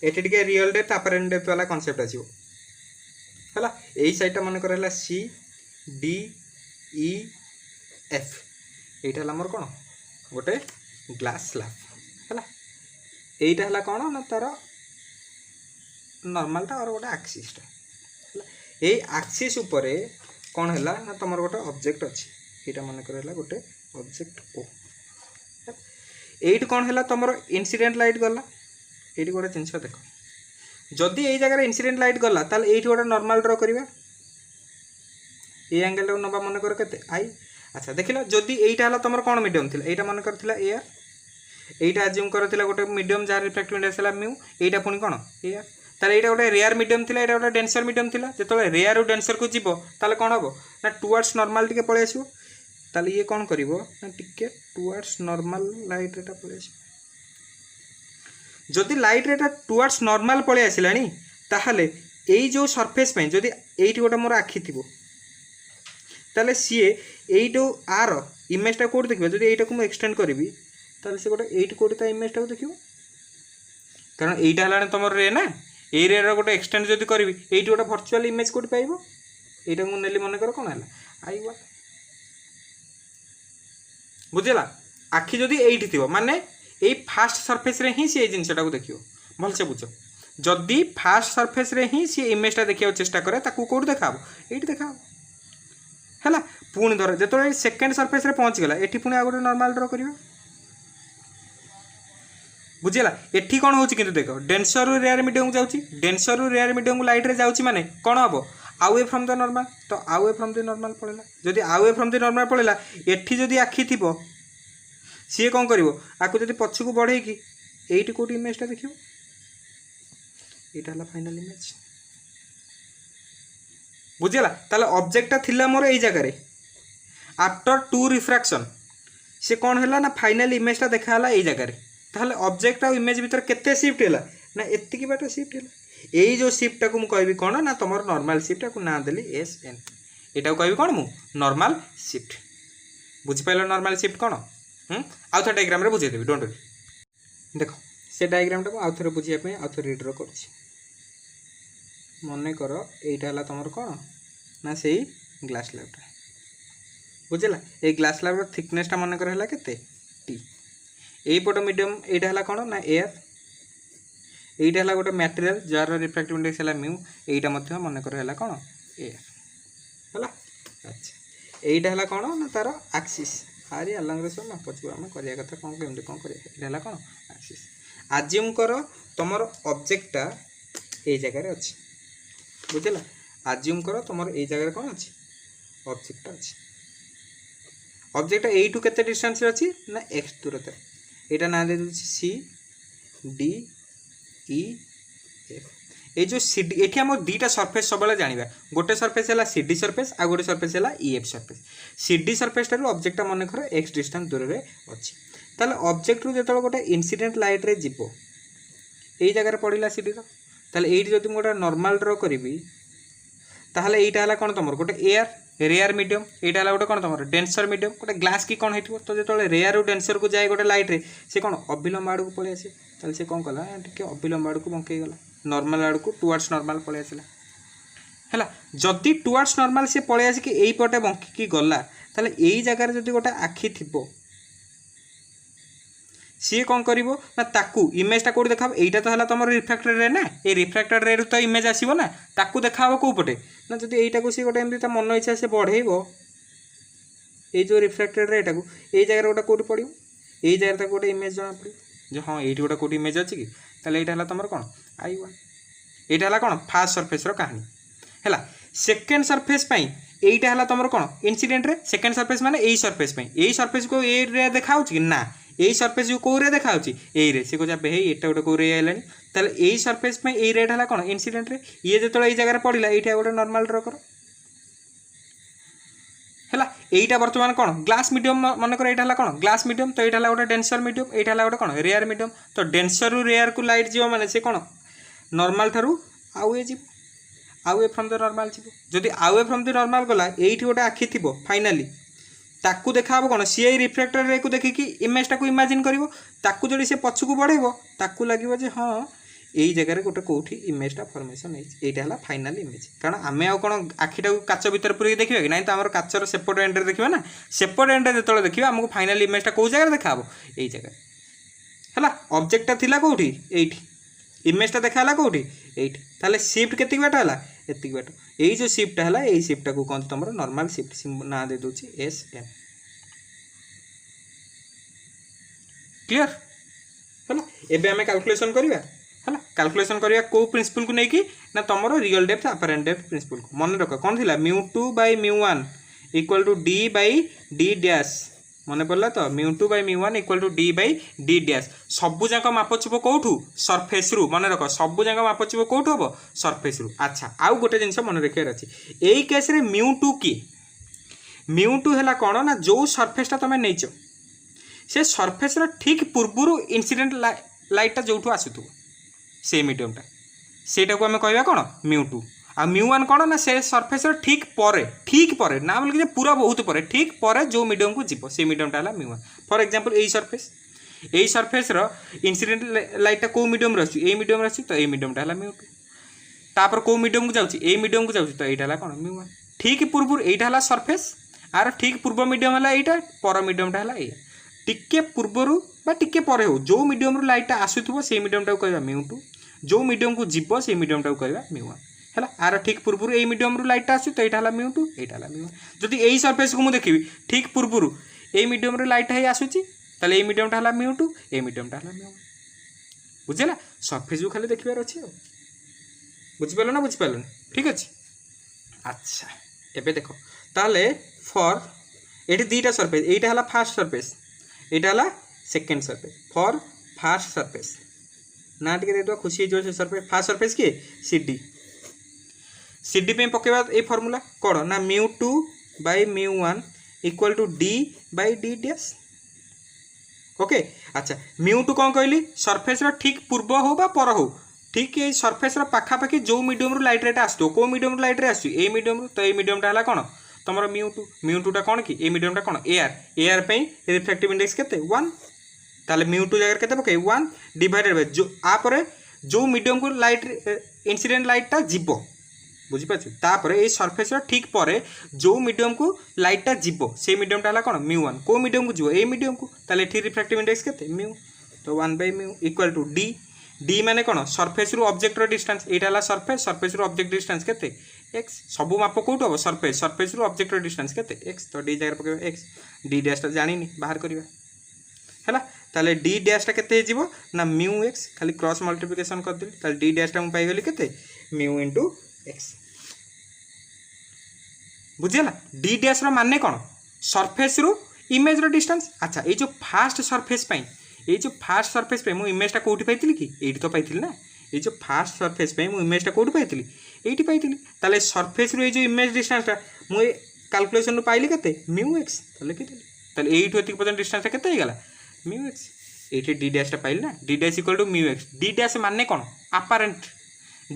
ये टे रियल डेप्थ अपरेंट डेप्थ वाला कनसेप्ट आसो है यही साइडटा मन कर सी डी ई एफ यहीटा मोर कौन गोटे ग्लास स्लैब है यहीटा है कौन ना तार नॉर्मलटा और गोटे आक्सीसटा ये आक्सीस उपरे कौन है ना तुम गोटे ऑब्जेक्ट अच्छी यहाँ मन कर गोटे ऑब्जेक्ट ओ ये कौन है तुम इंसिडेंट लाइट गला ये गोटे जिनस देख जदि ये जगह इंसिडेंट लाइट गला ताल ये गोटे नॉर्मल ड्र करवा ये एंगल टाक नवा मन कर के आई अच्छा देख लो जदि यहीटा है तुम कौन मीडियम थी यहाँ मन कर एयर यहीटा आज्यूम कर गोटे मीडियम जहाँ रिफ्लेक्टिव इंडेक्स है म्यू यहीटा पुणी कौन एयर ताले एटा गोटे रेयर मीडियम थिला एटा गोटे डेंसर मीडियम थिला जेतले रेयर और डेंसर को जीवो ताले कोन हबो ना टुवर्ड्स नॉर्मल टिके पळे आसीबो ताले ये कोन करिवो ना टिके टुवर्ड्स नॉर्मल लाइट रेटा पळे आसीबो जदि लाइट रेटा टुवर्ड्स नॉर्मल पळे आसिलानी ताहले एई जो सरफेस पे जदि एइटी गोटे मोर आखि थिबो ताले सीए एइटो आर इमेजटा कोड देखिबो जदि एइटा को म एक्सटेंड करबी ताले से गोटे एइट कोड ता इमेजटा को देखिबो कारण एइटा हलाने तमर रे ना एरिया गोटे एक्सटेंड जब करी ये गोटे भर्चुआल इमेज कोड पाइब यहाँ मुझे नेली मन कर कौन है आई वन बुझेगा आखि जदि एठी थी माने ये फास्ट सरफेस रे ही सी जिनटा को देखियो भलसे बुझ जदि फास्ट सरफेस रे ही सी इमेजटा देखा चेष्टा करे ताकू कौट देखा ये देखा है पुणी धर जो सेकेंड सरफेस रे पहुँच गला ये पुणी आ गोटे नॉर्मल ड्र करवा बुझेगा एठी कौन हो देख डेंसर रु रेयर मीडियम जाऊँगी डेंसर रु रेयर मीडियम लाइट रे जाऊँगी माने कौन हम आवे फ्रॉम द नॉर्मल तो आवे फ्रॉम द नॉर्मल पड़ेगा जदि आवे फ्रॉम द नॉर्मल पड़ेगा एठी जदि आखि थी सी कौन कर आपको जब पछ को बढ़े कि ये कौट इमेजटा देख यहाँ फाइनल इमेज बुझेगा ताले ऑब्जेक्टटा थिला मोर एई जगह आफ्टर टू रिफ्रैक्शन से कौन है ना फाइनल इमेजटा देखाला एई जगह ताहले ऑब्जेक्ट और इमेज भीतर केते शिफ्ट हैला ना एतिकी बाट शिफ्ट हैला एई जो शिफ्ट को मु कहबी कोन ना तमर नॉर्मल शिफ्ट को ना देली एस एन एटा कहबी कोन मु नॉर्मल शिफ्ट बुझि पाइलो नॉर्मल शिफ्ट कोन आउ थ डायग्राम रे बुझे देबी डोंट वरी देखो से डायग्राम टा आउ थरे बुझिया पे आउ थरे रीड रो करछि मने करो एटा हला तमर कोन ना सेही ग्लास स्लैब बुझला ए ग्लास स्लैब रो थिकनेस टा मने कर हला केते टी एपट मीडियम एटा हला कोन ना एयर एटा हला गोटे मटेरियल जार रिफ्रैक्टिव इंडेक्स हला म्यू एटा मध्ये मन कर हला कोन एयर हला। अच्छा एटा हला कोन ना तार एक्सिस आरी अलग रे सब मापचु हम करिया कथा कोन केमते कोन करिया एटा हला कोन एक्सिस। अज्यूम करो तुमर ऑब्जेक्टटा ए जगह रे अछि बुझला अज्यूम करो तुमर ए जगह रे कोन अछि ऑब्जेक्ट अछि ऑब्जेक्ट ए टू केते डिस्टेंस रे अछि ना x दूरता एटा ना दे दउछि C D E F A जो सी डी एठी हम दीटा सरफेस सबले जानिबा गोटे सरफेस हला सी डी सरफेस आ गोटे सरफेस हला E F surface C D surface टारु ऑब्जेक्ट मन कर x डिस्टेंस दूर रे अछि ताले ऑब्जेक्ट रु जेतल गोटे इंसिडेंट लाइट रे जिवो एई जगह रे पडिला सी डी रो ताले एठी जदि मोटा नॉर्मल ड्रा करबी ताहले एटा हला कोन तमर गोटे एयर रेयर मीडियम एटा हला गोटे कोन तमर डेंसर मीडियम गोटे ग्लास की कोन हेतिबो तो जेतले रेयर रु डेंसर को जाय गोटे लाइट रे से कोन अभिलंब आड़ को पळे आसे ताले से कोन कला टिके अभिलंब आड़ को बंके गला नॉर्मल आड़ को टुवर्ड्स नॉर्मल पळे आसेला हला जदि टुवर्ड्स नॉर्मल से पळे आसे कि एई पटे बंके की गला ताले एई जगह रे जदि गोटे आखी थिबो सी कौन करिवो ना ताकू इमेजटा कोड देखाबो एटा तो हला तमर रिफ्रैक्टेड रे ना ए रिफ्रैक्टेड रे तो इमेज आसीबो ना ताकू देखाबो को पटे ना जदि एटा को सी गोटे एमती त मन इच्छा से बढ़ेइबो ए जो रिफ्रैक्टेड रे एटा को ए जगह गोटे कोड पडियो ए जगह त गोटे इमेज जणा पडियो जे हां एठी गोटे कोड इमेज अछि कि ताले एटा हला तमर कोन i1 एटा हला कोन फर्स्ट सरफेस रो कहानी हला सेकंड सरफेस पई एटा हला तमर कोन इंसिडेंट रे सेकंड सरफेस माने एई सरफेस पई एई सरफेस को ए रे देखाउ कि ना एई सरफेस जो को रे देखाउची एई रे से को जाबे हे एटा गोटे को रे आइलानी ताले एई सरफेस में एई रेड हला कोन इंसिडेंट रे ये जेतले एई जगह रे पडिला एटा गोटे नॉर्मल ड्रा करो हला एटा वर्तमान कोन ग्लास मीडियम मन कर एटा हला कोन ग्लास मीडियम तो एटा हला गोटे डेंसर मीडियम एटा हला गोटे कोन रेयर मीडियम तो डेंसर रु रेयर को लाइट जीव माने से कोन नॉर्मल थारु आउए जीव आउए फ्रॉम द नॉर्मल जीव जदी आउए फ्रॉम द नॉर्मल गला एठी गोटे आखी थिबो फाइनली ताकू देखाबो कोन सी रिफ्लेक्टर रे को देखि कि इमेज टा को इमेजिन करिवो ताकू जडी से पछु को बढ़ेबो ताकू लागिवो जे हां एई जगह रे गोटे कोठी इमेज टा फॉर्मेशन है एटा हला फाइनल इमेज कारण आमे आ कोन आखिटा को काच भीतर पुरी देखिबा कि नाही त हमर काचर सेपट एंड रे देखिबा ना सेपट एंड रे जेतले देखिबा हमको फाइनल इमेज टा को जगह रे देखाबो एई जगह हला ऑब्जेक्ट टा थिला कोठी एठी इमेज टा देखाला कोठी एठी ताले शिफ्ट केति बाट हला एति बाट एई जो शिफ्ट हला एई शिफ्ट को कोन तमरो नॉर्मल शिफ्ट ना दे दोची एस एन क्लियर हला एबे हमें कैलकुलेशन करिवा हला कैलकुलेशन करिया को प्रिंसिपल को नै कि ना तमरो real depth apparent depth principle को मन रख कोन थिला μ2 / μ1 = d/d डैश मन पड़ला तो μ2 / μ1 = d/d डैश सबु जाक मापचुबो कोठू सरफेस रु मन रख सबु जाक मापचुबो कोठू हबो सरफेस रु। अच्छा आउ गोटे जिंस मन रखियार अछि एई केस रे μ2 की μ2 हला कोन ना जो सरफेस ता तमे नैचो से सरफेस रो ठीक पूर्वरु इंसिडेंट लाइट ता जोठू आसुथु से मीडियम ता सेटा को हमें कहबा कोन μ2 आ μ1 कोन ना से सरफेस रो ठीक परे ना बोल के पूरा बहुत परे ठीक परे जो मीडियम को जीवो से मीडियम ता हला μ1 फॉर एग्जांपल एई सरफेस रो इंसिडेंट लाइट ता को मीडियम रहछि ए मीडियम रहछि तो ए मीडियम ता हला μ2 तापर को मीडियम को जाउछि ए मीडियम को जाउछि तो एटा हला कोन μ1 ठीक पूर्वरु एटा हला सरफेस आर ठीक पूर्व मीडियम हला एटा पर मीडियम ता हला ए टिके पूर्वरु बा टिके परे हो जो मीडियम रु लाइट आसुथबो से मीडियम टा को कहबा μ2 जो मीडियम को जीवो से मीडियम टा को कहबा μ1 हला आर ठीक पूर्वरु ए मीडियम रु लाइट आसु तो एटा हला μ2 एटा हला μ1 जदि एई सरफेस को मु देखिबी ठीक पूर्वरु ए मीडियम रु लाइट है आसुची तले ए मीडियम टा हला μ2 ए मीडियम टा हला μ1 बुझिला सरफेस को खाली देखिबार अछि बुझि पालो ना बुझि पालो ठीक अछि। अच्छा एबे देखो ताले फॉर एठी दीटा सरफेस एटा हला फर्स्ट सरफेस एटा हला second surface for first surface ना टिके दे दो खुशी जो से सरफेस फर्स्ट सरफेस के सीडी पे पकेबा ए फार्मूला कोड ना μ2 / μ1 = d/d डैश ओके। अच्छा μ2 कोन कहली सरफेस रो ठीक पूर्व हो बा पर हो ठीक ए सरफेस रो पाखा पाखी जो मीडियम रो लाइट रेट आसतो को मीडियम रो लाइट रे आसु ए मीडियम रो तो ए मीडियम ता हला कोन तमरो μ2 टा कोन की ए मीडियम टा कोन एयर पे रिफ्रैक्टिव इंडेक्स केते 1 ताले μ2 जगह केते पके 1 डिवाइडेड बाय जो आ परे जो मीडियम को लाइट इंसिडेंट लाइट ता जीवो बुझिपार तापर ये सरफेस ठीक पर जो मीडियम को लाइटा जीव से मीडियमटा है कौन μ1 को मीडियम को जीव ए मीडियम को ताले एठी रिफ्रैक्टिव इंडेक्स केते μ तो 1/μ इक्वल टू डी डी माने कौन सरफेस रु ऑब्जेक्ट रो डिस्टेंस एटा हला सरफेस रु ऑब्जेक्ट डिस्टेंस केते x सबु माप कोउट हो सरफेस रु ऑब्जेक्ट रो डिस्टेंस केते x तो डी जगह पके x डी डैश जानिनी बाहर करबा हैला ताले डी डैश टा केते जीवो ना μx खाली क्रॉस मल्टीप्लिकेशन कर देली ताले डी डैश टा हम पाई गेली केते μ * x बुझेला डी डैश रो माने कोन सरफेस रु इमेज रो डिस्टेंस अच्छा ये जो फास्ट सरफेस पई ये जो फास्ट सरफेस पे मु इमेज टा कोठी पाइतिली कि एठी तो पाइतिली ना ये जो फास्ट सरफेस पे मु इमेज टा कोठी पाइतिली एठी पाइतिली ताले सरफेस रु ये जो इमेज डिस्टेंस टा मु कैलकुलेशन रु पाइली केते μx ताले केते ताले एठी एति पर्यंत डिस्टेंस टा केते हे गेला μx एठी डी डैश टा पाइली ना D dash equal to μx D dash माने कोन अपारेंट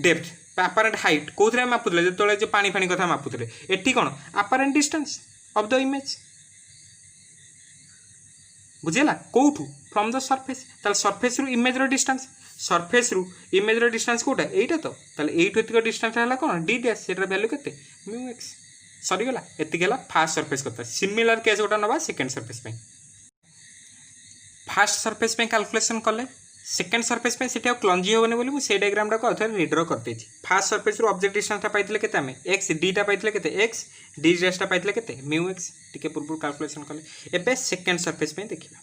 डेप्थ अपारेंट हाइट कोथरे मापुतले जेतोले जो पानी फानी कथा मापुतले एठी कोन apparent distance of the image बुझेला कोठू फ्रॉम द सरफेस ताले सरफेस रु इमेज रो डिस्टेंस सरफेस रु इमेज रो डिस्टेंस कोटा एटा तो ताले एठो एतिक डिस्टेंस हला कोन डी डैश सेटर वैल्यू केते μx सरी गला एतिक हला फास्ट सरफेस कथा सिमिलर केस गोटा नबा सेकंड सरफेस पे फास्ट सरफेस पे कैलकुलेशन कले सेकंड सरफेस पे सेटा क्लंजी होबने बोली मु से डायग्राम टा को अथर रिड्रा करते छी फास्ट सरफेस रु ऑब्जेक्ट डिस्टेंस टा पाइतले केते हमें x d टा पाइतले केते x d डैश टा पाइतले केते μx टिके पूर्व कैलकुलेशन कले एबे सेकंड सरफेस पे देखिबा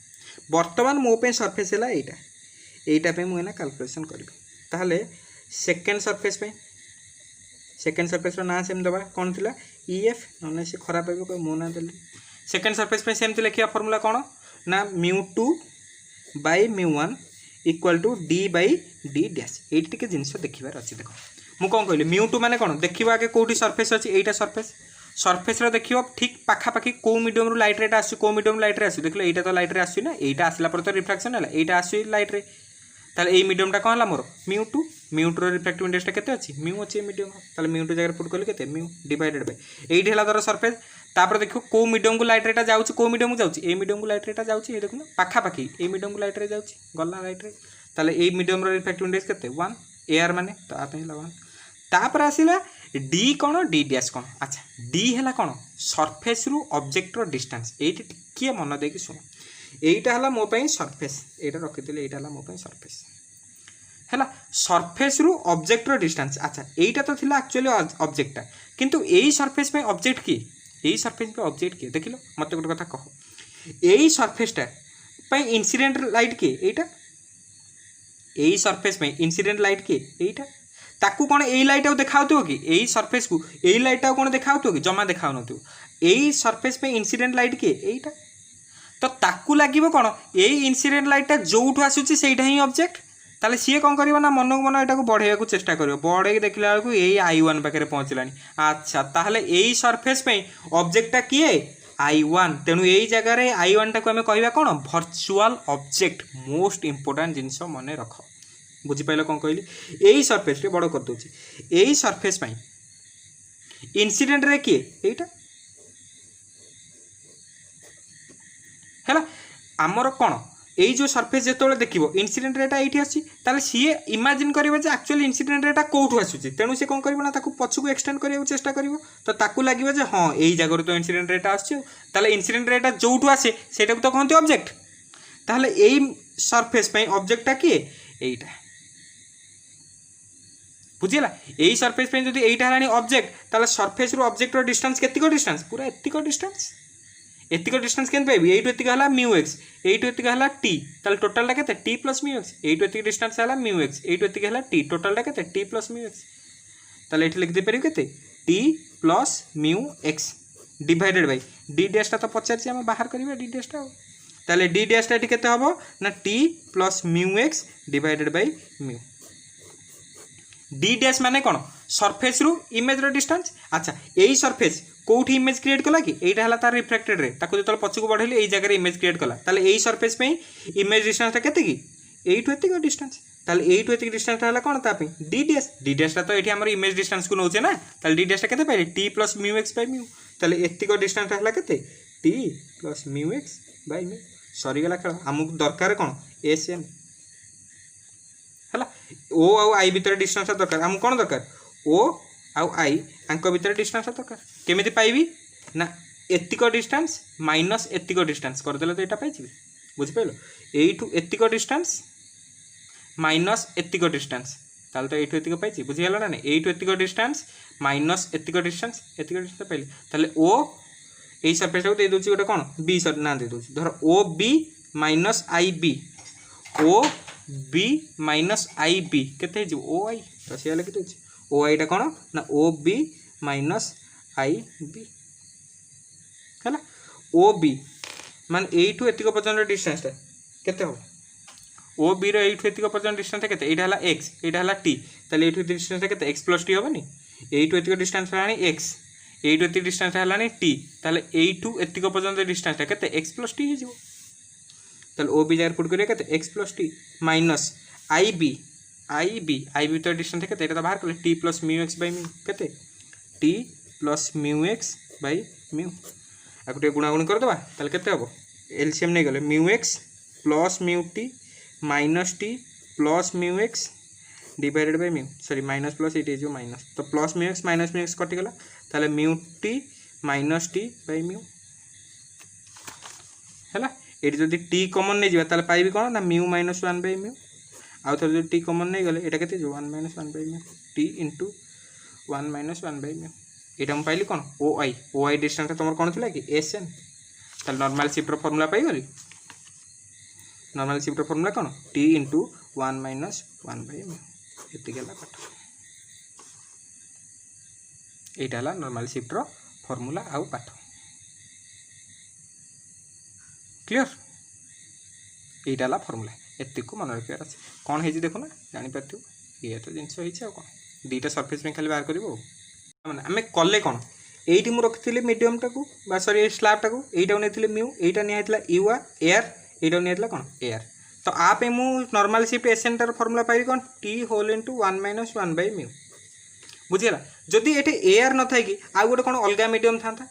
वर्तमान मो पे सरफेस हला एटा पे मु एना कैलकुलेशन करबी ताहले सेकंड सरफेस रो ना सेम दबा कोन थिला ef नने से खराब हेबो को मो ना देली सेकंड सरफेस पे सेम लिखिया फार्मूला कोन ना μ2 by μ1 equal to D by D dash ये टिके जिनस देखिबार अछि देखो मु कोन कहली μ2 माने कोन देखिबा के कोठी सरफेस अछि एटा सरफेस रो देखियो ठीक पाखा पाखी को मीडियम रो लाइट रेट आसु को मीडियम लाइट रे आसु देखलो एटा तो लाइट रे आसु ना एटा आसला पर तो रिफ्रैक्शन हला एटा आसु लाइट रे ताले ए मीडियम टा कोन हला मोर μ2 रो रिफ्रैक्टिव इंडेक्स टा केते अछि μ अछि मीडियम ताले μ2 जगह पुट करले केते μ डिवाइडेड बाय एठी हला दर सरफेस तापर देखो को मीडियम को लाइट रेटा जाउची को मीडियम को जाउची ए मीडियम को लाइट रेटा जाउची ए देखो ना पाखा पाखी ए मीडियम को लाइट रे जाउची गल्ला लाइट रे ताले ए मीडियम रो रिफ्रैक्टिव इंडेक्स केते 1 एआर माने तो आ पहिला 1 तापर आसीला डी कोन डी डैश कोन अच्छा डी हला कोन सरफेस रु ऑब्जेक्ट रो डिस्टेंस एठी टिके मन देकी सुन एटा हला मो पई सरफेस एटा रखितले एटा हला मो पई सरफेस हला सरफेस रु ऑब्जेक्ट रो डिस्टेंस अच्छा एटा तो थिला एक्चुअली ऑब्जेक्ट किंतु एई सरफेस पे ऑब्जेक्ट की एई सरफेस पे ऑब्जेक्ट के देखिलो मते गोटे कथा कहो एई सरफेस टा पे इंसिडेंट लाइट के एटा एई सरफेस पे इंसिडेंट लाइट के एटा ताकू कोन एई लाइट आ देखाउतो कि एई सरफेस को एई लाइट आ कोन देखाउतो कि जमा देखाउ नतो एई सरफेस पे इंसिडेंट लाइट के एटा तो ताकू लागिवो कोन एई इंसिडेंट लाइट टा जोउठो आसुची सेटा ही ऑब्जेक्ट ताले सी कौन कर मन को मन यहाँ बढ़े को चेष्टा कर बढ़े देखला बेलू यही I1 पाखे पहुँचलानी अच्छा ताहले यही सरफेस पे ऑब्जेक्टा किए I1 तेणु यही जगार I1 टाक आम कह कौन वर्चुअल ऑब्जेक्ट मोस्ट इंपोर्टेंट जिनस मन रख बुझीपाल कौन कहली यही सरफेस टे बड़ कर दूसरी यही सरफेस इनसीडेंट रे किए यहीटा है आमर कौन यही जो सरफेस जो देखो इनसीडेंट रेटा ये आसी सी इमेजिन करेगा एक्चुअली इनसीडेंट रेटा कौटू आसूसी तेणु सी कौन करना पछक एक्सटेंड करने चेष्टा कर तो ताकू लगे हाँ यही जगह तो इनसीडेंट रेटा आसो इनसीडेंट रेटा जोठू आसे से तो कहते ऑब्जेक्ट ताहले यही सरफेस ऑब्जेक्टा किए यहीटा बुझीला यही सरफेस जब यहीटा है ऑब्जेक्ट ताहले सरफेस रो ऑब्जेक्ट रो डिस्टेंस केतिको डिस्टेंस पूरा एतिको डिस्टेंस एतिको डिस्टेंस केन पाइबी एइटो एतिक हला μx एइटो एतिक हला t ताल टोटल टा केते t + μx एइटो एतिक डिस्टेंस हला μx एइटो एतिक हला t टोटल टा केते t + μx ताल एठी लिख दे परिबो केते t + μx divided bye d dash टा तो पचार छी हम बाहर करबा d डैश टा ताले d डैश टा एठी केते हबो ना t + μx divided by μ d dash माने कोन सरफेस रु इमेज रो डिस्टेंस अच्छा एही सरफेस कोठी इमेज क्रिएट कला कि एटा हला तार रिफ्लेक्टेड रे ताको जतल पछको बढ़ेले एही जगह रे इमेज क्रिएट कला ताले एही सरफेस पे इमेज डिस्टेंस ता केते कि एइटो एतिक डिस्टेंस ताले एइटो एतिक डिस्टेंस हला कोन ता पे d डैश ता तो एठी हमर इमेज डिस्टेंस को नोचे ना ताले d डैश ता केते पाइले t + μx बाय μ ताले एतिक डिस्टेंस हला केते t + μx बाय μ सरी गला खेल हमक दरकार कोन sm हला o आ i भीतर डिस्टेंस दरकार हम कोन दरकार o आउ आई आंक भितर डिस्टेंस दरकार केमिति पाइबी ना एतिक डिस्टेंस माइनस एतिक डिस्टेंस करदेले तो यहाँ पाइबी बुझिपाल एठू एतिक डिस्टेंस माइनस एतिक डिस्टेंस ताल तो एठू एतिक पाइछि बुझिगला ना एठू एतिक डिस्टेंस माइनस एतिक डिस्टेंस पाइले ताले ओ एई सरफेस को दे दोछि गोटे कोन बी सर ना दे दोछि धर ओ बी माइनस आई बी ओ बी माइनस आई बी केते जे ओ आई तो से लिखि दोछि ओ आई टा कोन ना ओ बी माइनस आई बी हैला ओ बी मान एठू एतिक पर्यंत डिस्टेंस ता केते हो ओ बी रो एठू एतिक पर्यंत डिस्टेंस केते एटा हला x एटा हला t ताले एठू डिस्टेंस केते x + t होबनी एठू एतिक डिस्टेंस हलानी x एठू एतिक डिस्टेंस हलानी t ताले एठू एतिक पर्यंत डिस्टेंस केते x + t हे जिवो ताले ओ बी जार पुट करिया केते x + t माइनस आई बी तो डिस्टेंस केते एटा बाहर करले t + μx / μ केते t + μx / μ आगुटे गुणागुणी कर दबा ताले केते हबो एलसीएम नै गले μx + μt minus T plus μx divided by mu sorry minus plus ये जो माइनस तो प्लस μx कटिगला ताले μt minus T by mu हैला एटी जदी टी कॉमन नै जिबा ताले पाइबी कोन ना म्यू - 1 बाय म्यू आउ थोर जदी टी कॉमन नै गले एटा केते जो 1 - 1 by mu T * 1 - 1 by mu एटा हम पाइली कोन ओ आई डिस्टेंस तमर कोन थिला कि एसएन ताले नॉर्मल शिफ्ट रो फार्मूला पाइ गली नॉर्मल शिफ्ट फॉर्मूला कौन t * 1 - 1 बाय म्यू एति गेला पाठ एटा हला नॉर्मल शिफ्ट रो फॉर्मूला आउ पाठ क्लियर एटा हला फॉर्मूला एति को मन रखियार अछि कोन हे जी देखो ना जानि परथियो ये तो जिंस होई छै कोन दीटा सरफेस में खाली बाहर करबो माने हमें कले कोन एठी मु रखथिले मीडियम टाकू बा सॉरी स्लैब टाकू एटा नेथिले म्यू एटा नि आइतला यू एयर एटा नि आइतला कोन एयर तो आप मु नॉर्मल शिफ्ट एसएन टर फार्मूला पाइ कोन t whole into 1 - 1 by mu बुझिला जदि एटे एयर न थाइ कि आ गोटे कोन अलगा मीडियम थांता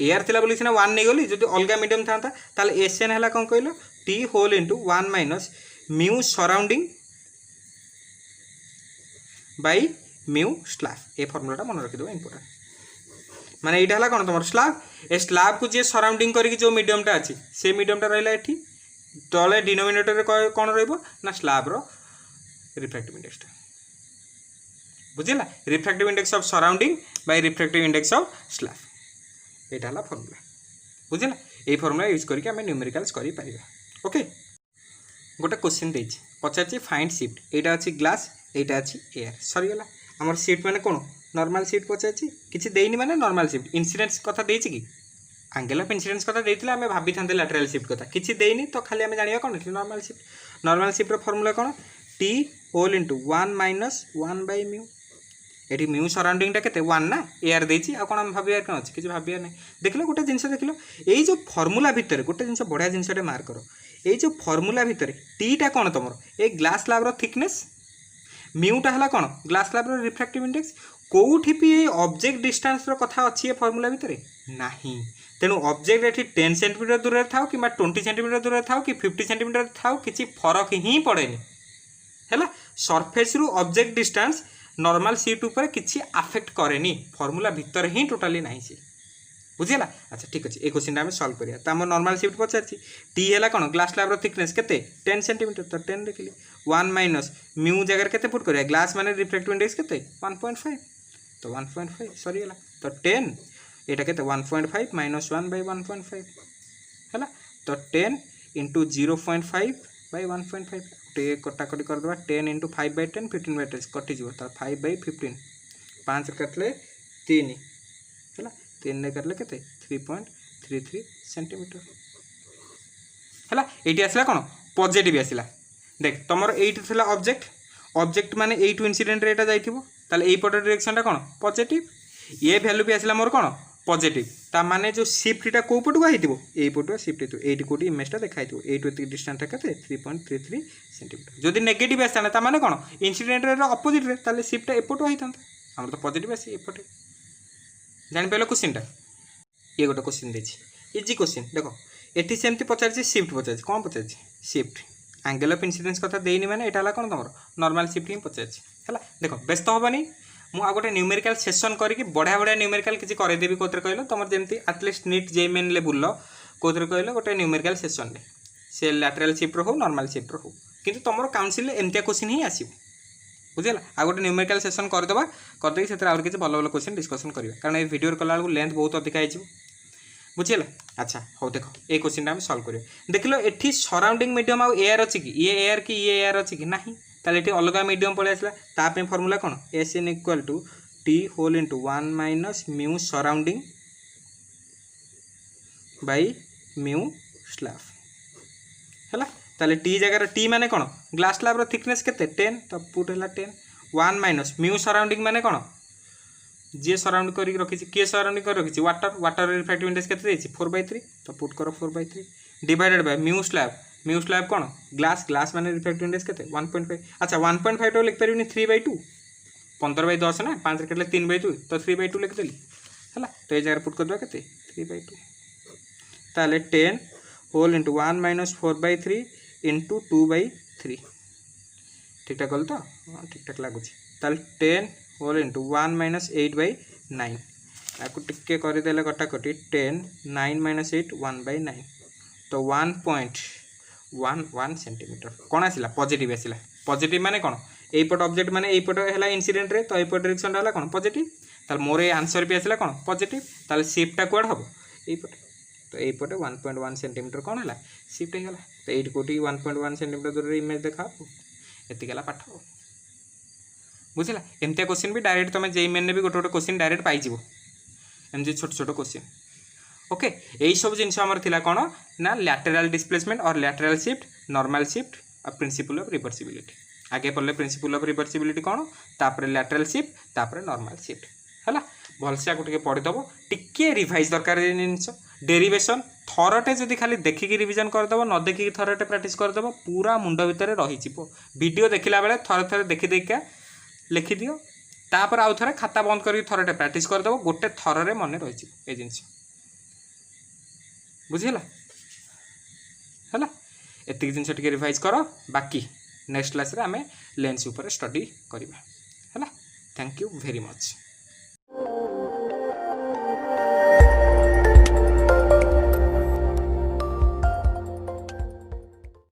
एयर थिला बोली सिना 1 नै गली जदि अलगा मीडियम थांता ताले एसएन हला कोन कहलो t whole into 1 - mu surrounding by mu slab ए फार्मूलाटा मन रखि दो इंपोर्टेंट माने एटा हला कोन तमर स्लैब ए स्लैब को जे सराउंडिंग करी जो मीडियमटा अछि से मीडियमटा रहला एठी तले डिनोमिनेटर रे कोन रहइबो ना स्लैब रो रिफ्रैक्टिव इंडेक्स बुझिला refractive index of surrounding by refractive index of slab एटा हला फार्मूला बुझिला ए फार्मूला यूज करके हमें न्यूमेरिकल्स करि पारिबा ओके गोटे क्वेश्चन देछि पचाछि फाइंड शिफ्ट एटा अछि ग्लास एटा अछि एयर सरी गेला हमर शिफ्ट माने कोन नॉर्मल शिफ्ट पचाछि किछि देइनी माने नॉर्मल शिफ्ट इंसिडेंस कथा देछि कि एंगल ऑफ इंसिडेंस कथा देइतिला हमें भाबी थांते लैटरल शिफ्ट कथा किछि देइनी तो खाली हमें जानिया कोन नॉर्मल शिफ्ट रो फार्मूला कोन t whole into 1 - 1 by mu एटी म्यू सराउंडिंग टा केते 1 ना एयर देछि आ कोन हम भाबिया कोन अछि किछि भाबिया नै देखलो गोटे जिंस देखलो एई जो फार्मूला भीतर गोटे जिंस बढ़िया जिंसटे मार्क करो एई जो फार्मूला भीतर t टा कोन तमरो ए ग्लास स्लैब रो थिकनेस म्यू टा हला कोन ग्लास स्लैब रो रिफ्रैक्टिव इंडेक्स कोउठी भी ए ऑब्जेक्ट डिस्टेंस रो कथा अछि ए फार्मूला भीतर नाही तेणु ऑब्जेक्ट एठी 10 सेंटीमीटर दूर रे थाओ कि 20 सेंटीमीटर दूर रे थाओ कि 50 सेंटीमीटर थाओ किछि फरक ही पड़ेनी हैला सरफेस रु ऑब्जेक्ट डिस्टेंस नॉर्मल शीट ऊपर किछि अफेक्ट करेनी फार्मूला भीतर ही टोटली नाही से बुझिला अच्छा ठीक अछि ए क्वेश्चन हम सॉल्व करिया त हम नॉर्मल शीट पचारछि t हैला कोन ग्लास स्लैब रो थिकनेस केते 10 सेंटीमीटर तो 10 लिखली 1 - म्यू जगह केते पुट करिया ग्लास माने रिफ्रैक्टिव इंडेक्स केते 1.5 तो 1.5 सॉरी हैला तो 10 एटा केते 1.5 - 1 बाय 1.5 हैला तो 10 * 0.5 बाय 1.5 टे कटा कटी कर दबा 10 * 5 बाय 10 15 बाय 10 कटि जिवो त 5 बाय 15 5 कटले 3 हैला 3 ने करले केते 3.33 सेंटीमीटर हैला एटी आसला कोन पॉजिटिव आसला देख तमर एटी थिला ऑब्जेक्ट माने एटू इंसिडेंट रेटा जाइथिबो ताले एई पट डायरेक्शन टा कोन पॉजिटिव ये वैल्यू भी आसला मोर कोन पॉजिटिव ता माने जो शिफ्ट टा को पटु आइथिबो एई पटु शिफ्ट हेतु एटी कोटी इमेज टा देखाइथिबो एटू एति डिस्टेंस टा केते 3.33 सेंटीमीटर जदि नेगेटिव आसताना ता माने कोन इंसिडेंट रे ऑपोजिट रे ताले शिफ्ट टा एपटु आइथांता हमर तो पॉजिटिव आसी एपटे जानि पेलो क्वेश्चन टा ये गोटे क्वेश्चन देछि इजी क्वेश्चन देखो एटी सेमती पचारछि शिफ्ट पचारछि कोन पचारछि शिफ्ट एंगल ऑफ इंसिडेंस कथा देइनी माने एटा हला कोन तमरो नॉर्मल शिफ्ट ही पचारछि हला देखो व्यस्त होबानी मु आ गोटे न्यूमेरिकल सेशन करके बढ़िया बढ़िया न्यूमेरिकल किसी करदेवी कौन कहल तुम जमी आटलिस्ट नीट जेईमेन लेवल कौन कहल गोटे न्यूमेरिकल सेशन से लैटरल शिफ्ट हो नॉर्मल शिफ्ट हो कि तुम काउंसिल एमतिया क्वेश्चन ही आसो बुझेगा आ गोटे न्यूमेरिकल सेशन करदेवा करदे से किसी भल भल क्वेश्चन डिस्कसन करेंगे कारण ये वीडियो कला लेंथ बहुत अधिक हो बुझेगा। अच्छा हो देख ये क्वेश्चन आम सल्व करें देख लो ये सराउंडिंग मीडियम आउ एयर अच्छी कि ये एयर कि ये एयर अच्छी कि ना ताले ये अलग मीडियम पलि आसला ताप फर्मूला कौन s n equal to t whole into 1 minus mu surrounding by mu slab है ताले टी जगह टी माने कौन ग्लास स्लैब रो थिकनेस केते 10 तो पुट है 10 1 माइनस म्यू सराउंडिंग माने कौन जी सराउंड कर रखी किए सराउंडिंग कर रखी वाटर वाटर रिफ्रैक्टिव इंडेक्स केते 4/3 तो पुट करो 4/3 डिवाइडेड बाय म्यू स्लैब कौन ग्लास ग्लास माने रिफ्रैक्टिव इंडेक्स केते 1.5 अच्छा 1.5 तो लिख पारिनी 3/2 15/10 ना 5 केटले 3/2 तो 3/2 लिख देली है तो ये जगह पुट कर दो केते 3/2 ताले 10 होल इंटू 1 माइनस 4/3 इंटू 2/3 ठीक ठाक कल तो हाँ ठीक ठाक लगुच 10 होल इंटू 1 माइनस 8/9 आपको टिके करदेले कटाकटी 10 9 माइनस 8 1/9 तो 1.11 सेंटीमीटर कौन आसला पॉजिटिव आसला पॉजिटिव माने कौन एपट ऑब्जेक्ट माने एपट है इंसिडेंट रे तो एपट डायरेक्शन है कौन पॉजिटिव ताल मोर ये आंसर भी आसला कौन पॉजिटिव ताल शिफ्टटा कुआड हम एपटे तो यपटे 1.1 सेंटीमीटर कौन है शिफ्ट हो तो ये कौटी 1.1 सेंटीमीटर दूर इमेज देखा ये पाठ बुझला एमती क्वेश्चन भी डायरेक्ट तुम जेईमेन भी गोटे गोटे क्वेश्चन डायरेक्ट पाइज एमती छोट छोट क्वेश्चन ओके यही सब जिन कौन ना लैटरल डिस्प्लेसमेंट और लैटरल शिफ्ट नॉर्मल शिफ्ट और प्रिंसिपल ऑफ रिवर्सिबिलिटी आगे पढ़ले प्रिंसिपल ऑफ रिवर्सिबिलिटी कौन तापर लैटरल शिफ्ट तापर नॉर्मल शिफ्ट है भलसे आपको टे पढ़ीदेव टिके रिवाइज दरकार जिनिस डेरिवेशन थरटे जदि खाली देखिकी रिविजन करदेव न देखिकी थरटे प्रैक्टिस करदेव पूरा मुंड भितर रही वीडियो देखला बेले थरे थरे देखी देखा लिखिदियो तापर आउ थे खाता बंद करके थरटे प्रैक्टिस करदेव गोटे थर मन रही ये जिन बुझीला है एति जिन रिवाइज कर बाकी नेक्स्ट क्लास रे आमे लेंस ऊपर स्टडी करबा है थैंक यू वेरी मच।